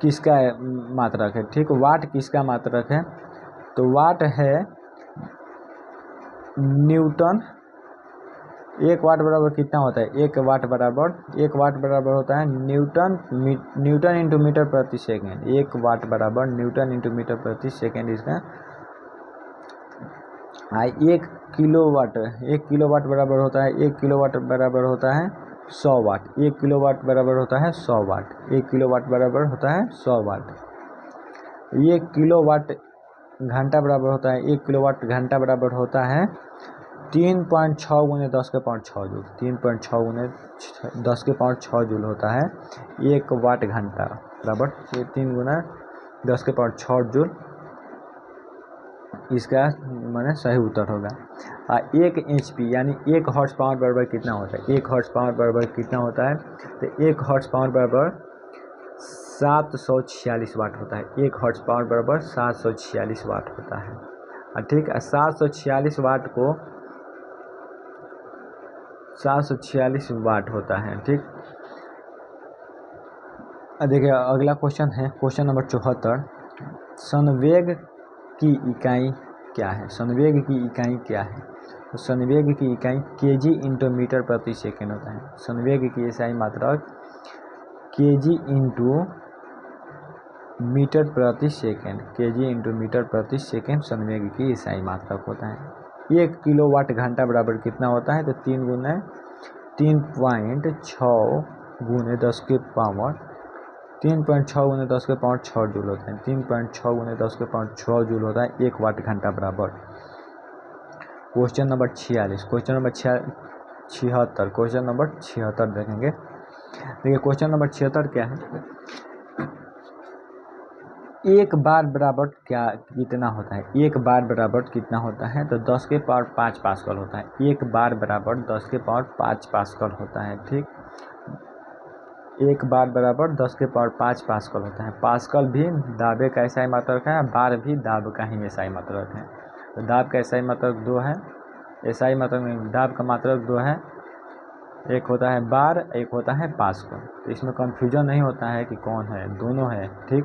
किसका मात्रक है? ठीक, वाट किसका मात्रक है? तो वाट है न्यूटन। 1 वाट बराबर कितना होता है? 1 वाट बराबर होता है न्यूटन इंटू मीटर प्रति सेकेंड। 1 वाट बराबर न्यूटन इंटू मीटर प्रति सेकेंड इसका। 1 किलोवाट बराबर होता है 1 किलोवाट बराबर होता है 100 वाट। 1 किलोवाट बराबर होता है 100 वाट। 1 किलोवाट बराबर होता है 100 वाट। 1 किलोवाट घंटा बराबर होता है 1 किलोवाट घंटा बराबर होता है 3.6 गुने 10 के पावर 6 जूल। 3.6 गुने 10 के पावर 6 जूल होता है 1 वाट घंटा बराबर 3 गुना 10 के पावर 6 जूल। इसका मैंने सही उत्तर होगा। 1 HP यानी 1 हॉर्स पावर बराबर कितना होता है? 1 हॉर्स पावर बराबर कितना होता है? तो 1 हॉर्स पावर बराबर 746 वाट होता है। 1 हॉर्स पावर बराबर 746 वाट होता है। ठीक है, 746 वाट को 746 वाट होता है। ठीक, देखिए अगला क्वेश्चन है क्वेश्चन नंबर 74, संवेग की इकाई क्या है? संवेग की इकाई क्या है? तो संवेग की इकाई kg इंटू मीटर प्रति सेकेंड होता है। संवेग की एसआई मात्रक kg इंटू मीटर प्रति सेकेंड। kg इंटू मीटर प्रति सेकेंड संवेग की एसआई मात्रक होता है। 1 किलोवाट घंटा बराबर कितना होता है? तो 3.6 गुने 10 के पावर 3.6 गुने 10 के पावर 6 जूल होता है। 3.6 गुने 10 के पावर 6 जूल होता है 1 वाट घंटा बराबर। Question number 46, question number 76, question number 76 देखेंगे। देखिए क्वेश्चन नंबर 76 क्या है? एक बार बराबर कितना होता है? एक बार बराबर कितना होता है? तो 10 के पावर 5 पास्कल होता है। एक बार बराबर 10 के पावर 5 पास्कल होता है। ठीक, एक बार बराबर 10 के पावर 5 पास्कल होता है। पास्कल भी दाबे का एसआई मात्रक है, बार भी दाब का ही एसआई मात्रक है। तो दाब का एसआई मात्रक 2 है, एसआई मात्रक में दाब का मात्रक 2 है, एक होता है बार, एक होता है पास्कल। तो इसमें कंफ्यूजन नहीं होता है कि कौन है, दोनों है, ठीक।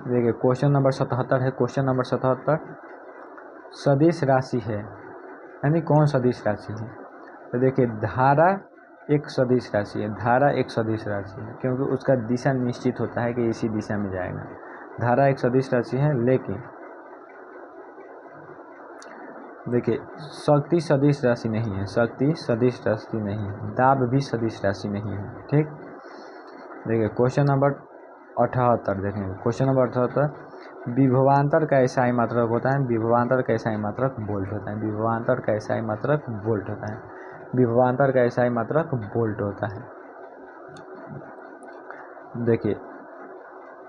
देखिए क्वेश्चन नंबर 77 है। क्वेश्चन नंबर 77 सदिश राशि है, यानी कौन सदिश राशि है। तो देखिए धारा एक सदिश राशि है, धारा एक सदिश राशि है, क्योंकि उसका दिशा निश्चित होता है कि इसी दिशा में जाएगा। धारा एक सदिश राशि है, लेकिन देखिए शक्ति सदिश राशि नहीं है, शक्ति सदिश राशि नहीं है, दाब भी सदिश राशि नहीं है, ठीक। देखिए क्वेश्चन नंबर 78 देखेंगे। क्वेश्चन नंबर 78 विभवांतर का एसआई मात्रक होता है, विभवांतर का एसआई मात्रक वोल्ट होता है, विभवांतर का एसआई मात्रक वोल्ट होता है, विभवांतर का एसआई मात्रक वोल्ट होता है। देखिए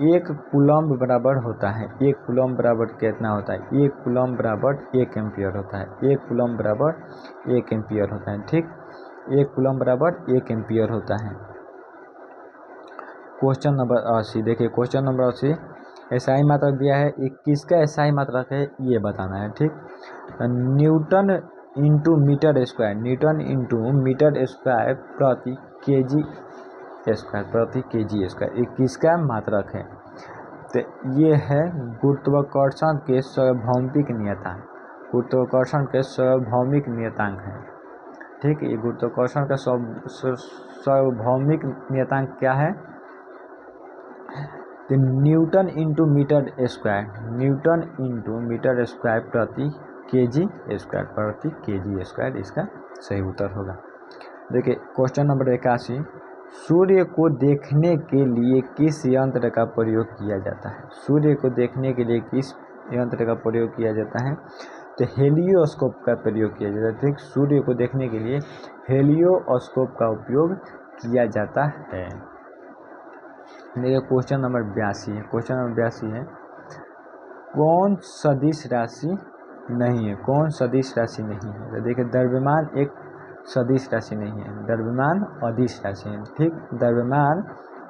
एक कूलम्ब बराबर होता है, एक कूलम्ब बराबर कितना होता है, एक कूलम्ब बराबर 1 एम्पियर होता है, एक कूलम्ब बराबर 1 एम्पियर होता है, ठीक। एक कूलम्ब बराबर 1 एम्पियर होता है। क्वेश्चन नंबर 80 देखिए, क्वेश्चन नंबर 80 एसआई मात्रक दिया है, 21 का एसआई मात्रक है ये बताना है, ठीक। Newton into metre square, newton into metre square प्रति केजी स्क्वायर, प्रति केजी स्क्वायर 21 का मात्रक है। तो ये है गुरुत्वाकर्षण के सार्वभौमिक नियतांक, गुरुत्वाकर्षण के सार्वभौमिक नियतांक है, ठीक। ये गुरुत्वाकर्षण का सार्वभौमिक नियतांक क्या है, तो newton into metre square, newton into metre square प्रति केजी स्क्वायर, प्रति केजी स्क्वायर इसका सही उत्तर होगा। देखिए क्वेश्चन नंबर 81 सूर्य को देखने के लिए किस यंत्र का प्रयोग किया जाता है, सूर्य को देखने के लिए किस यंत्र का प्रयोग किया जाता है, तो हेलियोस्कोप का प्रयोग किया जाता है, ठीक। सूर्य को देखने के लिए हेलियोस्कोप का उपयोग किया जाता है। देखिए क्वेश्चन नंबर 82 है। क्वेश्चन नंबर 82 है कौन सदिश राशि नहीं है, कौन सदिश राशि नहीं है। तो देखिए द्रव्यमान एक सदिश राशि नहीं है, द्रव्यमान अदिश राशि है, ठीक। द्रव्यमान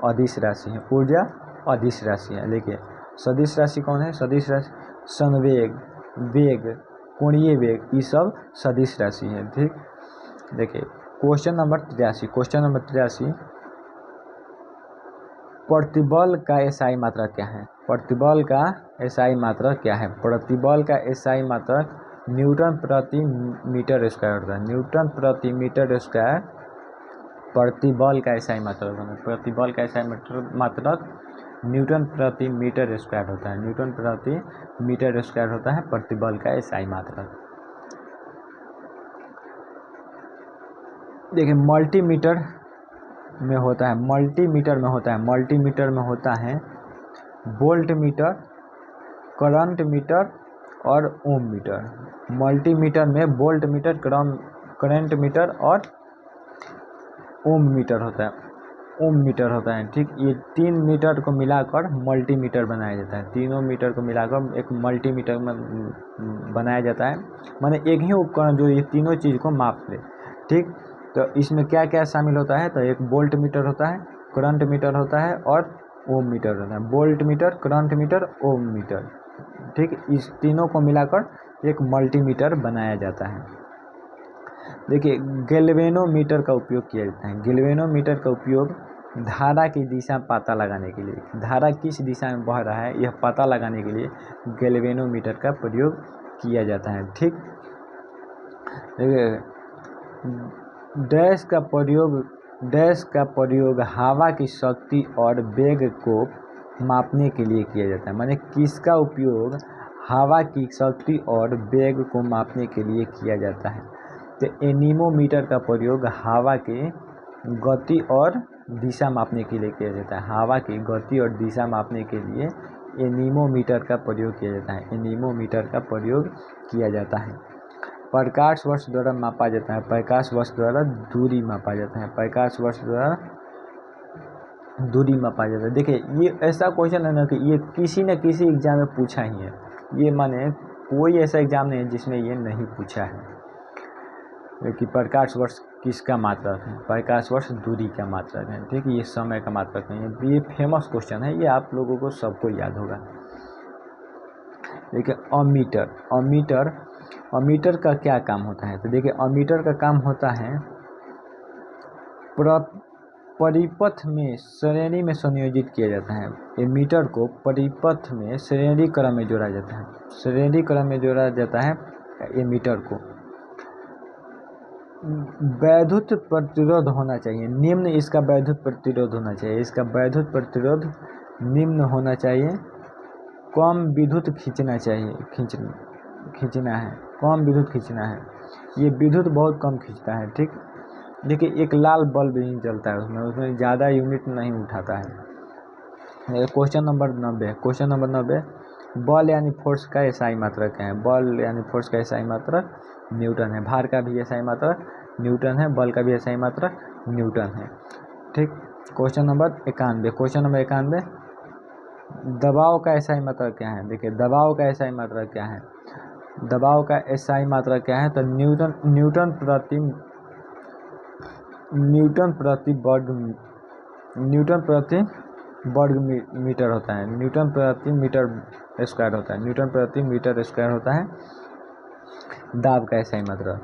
अदिश राशि है, ऊर्जा अदिश राशि है। देखिए सदिश राशि कौन है, सदिश राशि संवेग, वेग, कोणीय वेग, ये सब सदिश राशि है, ठीक। देखिए क्वेश्चन नंबर 83, क्वेश्चन नंबर 83 प्रतिबल का एसआई मात्रक क्या है, प्रतिबल का एसआई मात्रक क्या है। प्रतिबल का एसआई मात्रक न्यूटन प्रति मीटर स्क्वायर होता है, न्यूटन प्रति मीटर स्क्वायर प्रतिबल का एसआई मात्रक होता है, प्रतिबल का एसआई मात्रक न्यूटन प्रति मीटर स्क्वायर होता है, न्यूटन प्रति मीटर स्क्वायर होता है प्रतिबल का एसआई मात्रक। देखिए मल्टीमीटर में होता है, मल्टीमीटर में होता है, मल्टीमीटर में होता है वोल्ट मीटर, करंट मीटर और ओम मीटर। मल्टीमीटर में वोल्ट मीटर, करंट मीटर और ओम मीटर होता है, ओम मीटर होता है, ठीक। ये 3 मीटर को मिलाकर मल्टीमीटर बनाया जाता है, तीनों मीटर को मिलाकर एक मल्टीमीटर में बनाया जाता है, माने एक ही उपकरण जो ये तीनों चीज़ को माप ले, ठीक। तो इसमें क्या क्या शामिल होता है, तो एक वोल्ट मीटर होता है, करंट मीटर होता है और ओम मीटर होता है, वोल्ट मीटर, करंट मीटर, ओम मीटर, ठीक। इस तीनों को मिलाकर एक मल्टीमीटर बनाया जाता है। देखिए गैल्वेनोमीटर का उपयोग किया जाता है, गैल्वेनोमीटर का उपयोग धारा की दिशा पता लगाने के लिए, धारा किस दिशा में बह रहा है यह पता लगाने के लिए गैल्वेनोमीटर का प्रयोग किया जाता है, ठीक। डैश का प्रयोग हवा की शक्ति और वेग को मापने के लिए किया जाता है, माने किसका उपयोग हवा की शक्ति और वेग को मापने के लिए किया जाता है। तो एनीमोमीटर का प्रयोग हवा के गति और दिशा मापने के लिए किया जाता है, हवा की गति और दिशा मापने के लिए एनीमोमीटर का प्रयोग किया जाता है, एनीमोमीटर का प्रयोग किया जाता है। प्रकाश वर्ष द्वारा मापा जाता है, प्रकाश वर्ष द्वारा दूरी मापा जाता है, प्रकाश वर्ष द्वारा दूरी मापा जाता है। देखिए ये ऐसा क्वेश्चन है ना कि ये किसी न किसी एग्जाम में पूछा ही है, ये माने कोई ऐसा एग्जाम नहीं है जिसमें ये नहीं पूछा है कि प्रकाश वर्ष किसका मात्रक है, प्रकाश वर्ष दूरी का मात्रक है, ठीक। ये समय का मात्रक नहीं है, ये फेमस क्वेश्चन है, ये आप लोगों को सबको याद होगा। देखिए अमीटर, अमीटर का क्या काम होता है, तो देखिए अमीटर का काम होता है परिपथ में श्रेणी में संयोजित किया जाता है। ये मीटर को परिपथ में श्रेणी क्रम में जोड़ा जाता है, श्रेणी क्रम में जोड़ा जाता है ये मीटर को। वैद्युत प्रतिरोध होना चाहिए निम्न, इसका वैद्युत प्रतिरोध होना चाहिए, इसका वैद्युत प्रतिरोध निम्न होना चाहिए। कम विद्युत खींचना चाहिए, खींचना है, कम विद्युत खींचना है। ये विद्युत बहुत कम खींचता है, ठीक। देखिए एक लाल बल्ब ही चलता है उसमें ज़्यादा यूनिट नहीं उठाता है। क्वेश्चन नंबर 90, क्वेश्चन नंबर 90, बल यानी फोर्स का एसआई मात्रक है। बल यानी फोर्स का एसआई मात्रक न्यूटन है। भार का भी एसआई मात्रक न्यूटन है, बल का भी एसआई मात्रक न्यूटन है, ठीक। क्वेश्चन नंबर 91, क्वेश्चन नंबर 91, दबाव का एसआई मात्रक क्या है। देखिए दबाव का एसआई मात्रक क्या है, दबाव का एसआई मात्रक क्या है, तो न्यूटन प्रति वर्ग मीटर होता है, न्यूटन प्रति मीटर स्क्वायर होता है, न्यूटन प्रति मीटर स्क्वायर होता है दाब का एसआई मात्रक।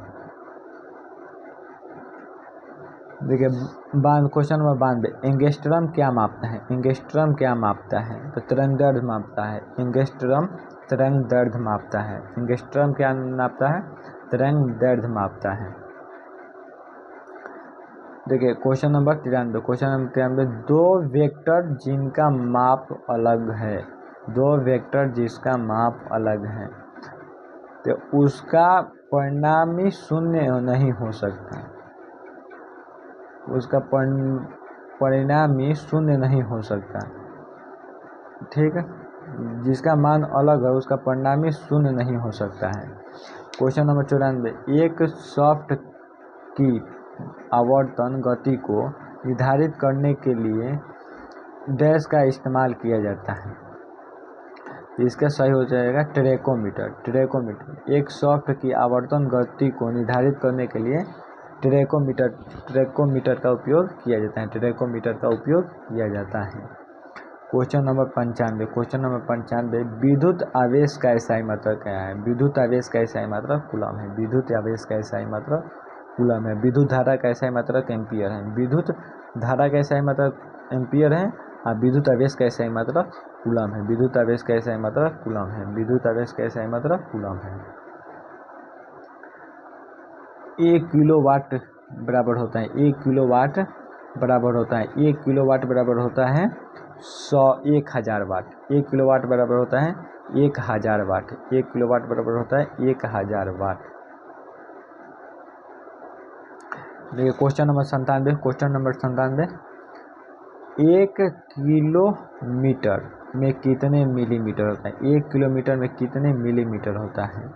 देखिए क्वेश्चन नंबर 92, एंगस्ट्रम क्या मापता है। एंगस्ट्रम क्या मापता है, तो तरंगदैर्घ्य मापता है। एंगस्ट्रम तरंगदैर्घ्य मापता है। एंगस्ट्रम क्या मापता है, तरंगदैर्घ्य मापता है। देखिए क्वेश्चन नंबर 93, क्वेश्चन नंबर 93, दो वेक्टर जिनका माप अलग है, दो वेक्टर जिसका माप अलग है तो उसका परिणामी शून्य नहीं हो सकता, उसका परिणामी शून्य नहीं हो सकता, ठीक है। जिसका मान अलग है उसका परिणामी शून्य नहीं हो सकता है। क्वेश्चन नंबर 94, एक शाफ्ट की आवर्तन गति को निर्धारित करने के लिए डैश का इस्तेमाल किया जाता है, इसका सही हो जाएगा ट्रैकोमीटर। ट्रैकोमीटर, एक शाफ्ट की आवर्तन गति को निर्धारित करने के लिए ट्रैकोमीटर का उपयोग किया जाता है, ट्रैकोमीटर का उपयोग किया जाता है। क्वेश्चन नंबर 95, क्वेश्चन नंबर 95, विद्युत आवेश का एसआई मात्रक क्या है। विद्युत आवेश का एसआई मात्रक कूलम है। विद्युत आवेश का एसआई मात्रक कूलम है। विद्युत धारा का एसआई मात्रक एम्पियर है। विद्युत धारा का एसआई मात्रक एम्पियर है और विद्युत आवेश का एसआई मात्रक कूलम है। विद्युत आवेश का एसआई मात्रक कूलम है। विद्युत आवेश का एसआई मात्रक कूलम है। 1 किलोवाट बराबर होता है, 1 किलोवाट बराबर होता है, 1 किलोवाट बराबर होता है 1000 वाट। 1 किलोवाट बराबर होता है 1000 वाट। 1 किलोवाट बराबर होता है 1000 वाट। देखिए question number 97, question number 97, 1 kilometre में कितने मिलीमीटर होता है। 1 किलोमीटर में कितने मिलीमीटर होता है,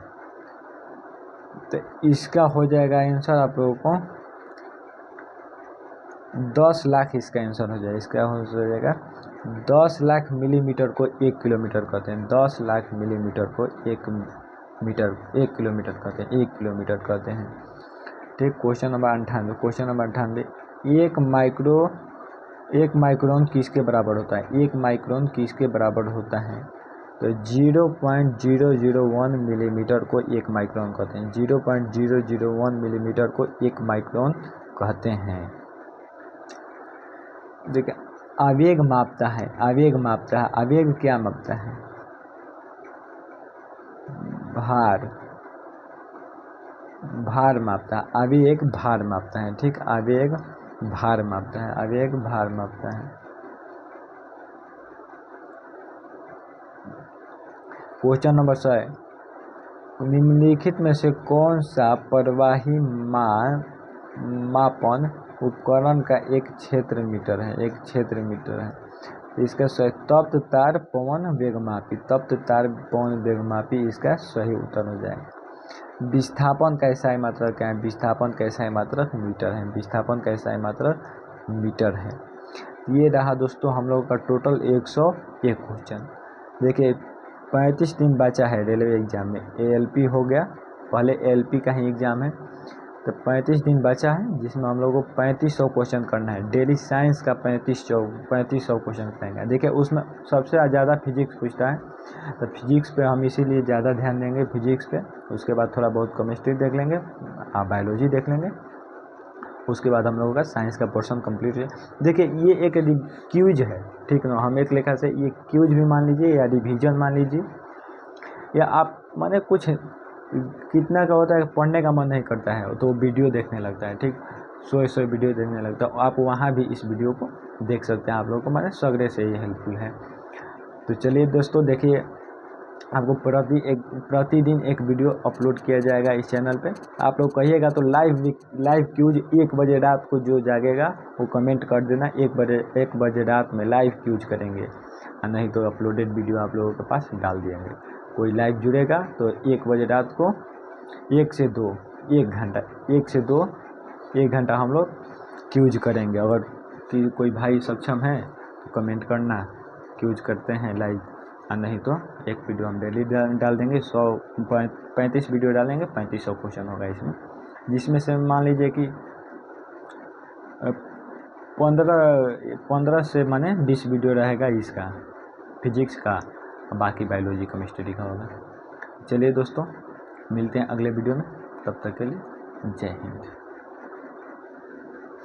तो इसका हो जाएगा आंसर आप लोगों को 10 लाख, इसका आंसर हो जाएगा, इसका हो जाएगा 10 लाख मिलीमीटर को 1 किलोमीटर कहते हैं। 10 लाख मिलीमीटर को 1 किलोमीटर कहते हैं, 1 किलोमीटर कहते हैं, ठीक। क्वेश्चन नंबर 98, क्वेश्चन नंबर 98, एक माइक्रोन किसके बराबर होता है। 1 माइक्रोन किसके बराबर होता है, तो 0.001 मिलीमीटर को 1 माइक्रोन कहते हैं। 0.001 मिलीमीटर को 1 माइक्रोन कहते हैं। देखिए आवेग मापता है, आवेग मापता है। आवेग क्या मापता है, भार मापता है। आवेग भार मापता है, ठीक। आवेग भार मापता है, आवेग भार मापता है। क्वेश्चन नंबर 100, निम्नलिखित में से कौन सा प्रवाही मापन उपकरण का एक क्षेत्र मीटर है, एक क्षेत्र मीटर है। इसका सही तप्त तार पवन वेगमापी, तप्त तार पवन वेगमापी इसका सही उत्तर हो जाएगा। विस्थापन का एसआई मात्रक क्या है। विस्थापन का एसआई मात्रक मीटर है। विस्थापन का एसआई मात्रक मीटर है। ये रहा दोस्तों हम लोगों का टोटल 101 क्वेश्चन। देखिए 35 दिन बचा है रेलवे एग्जाम में। एएलपी हो गया, पहले एएलपी का ही एग्ज़ाम है, तो 35 दिन बचा है जिसमें हम लोग को 3500 क्वेश्चन करना है। डेली साइंस का 3500 क्वेश्चन करेंगे। देखिए उसमें सबसे ज़्यादा फिजिक्स पूछता है, तो फिजिक्स पे हम इसीलिए ज़्यादा ध्यान देंगे फिजिक्स पे। उसके बाद थोड़ा बहुत केमिस्ट्री देख लेंगे, बायोलॉजी देख लेंगे, उसके बाद हम लोगों का साइंस का पोर्शन कंप्लीट है। देखिए ये एक क्यूज है, ठीक ना, हम एक लेखा से ये क्यूज भी मान लीजिए या रिवीजन मान लीजिए, या आप माने कुछ कितना का होता है पढ़ने का मन नहीं करता है तो वीडियो देखने लगता है, ठीक, 100 वीडियो देखने लगता है, आप वहाँ भी इस वीडियो को देख सकते हैं। आप लोगों को माने सगरे से ये हेल्पफुल है। तो चलिए दोस्तों, देखिए आपको प्रतिदिन एक वीडियो अपलोड किया जाएगा इस चैनल पे। आप लोग कहिएगा तो लाइव क्यूज 1 बजे रात को जो जागेगा वो कमेंट कर देना, 1 बजे रात में लाइव क्यूज करेंगे, और नहीं तो अपलोडेड वीडियो आप लोगों के पास डाल देंगे। कोई लाइव जुड़ेगा तो 1 बजे रात को 1 से 2 1 घंटा हम लोग क्यूज करेंगे। अगर कोई भाई सक्षम है तो कमेंट करना, क्यूज करते हैं लाइव, और नहीं तो एक वीडियो हम डेली डाल देंगे। 35 वीडियो डालेंगे, 3500 क्वेश्चन होगा इसमें, जिसमें से मान लीजिए कि 15 से माने 20 वीडियो रहेगा इसका फिजिक्स का, बाकी बायोलॉजी केमिस्ट्री का होगा। चलिए दोस्तों, मिलते हैं अगले वीडियो में, तब तक के लिए जय हिंद।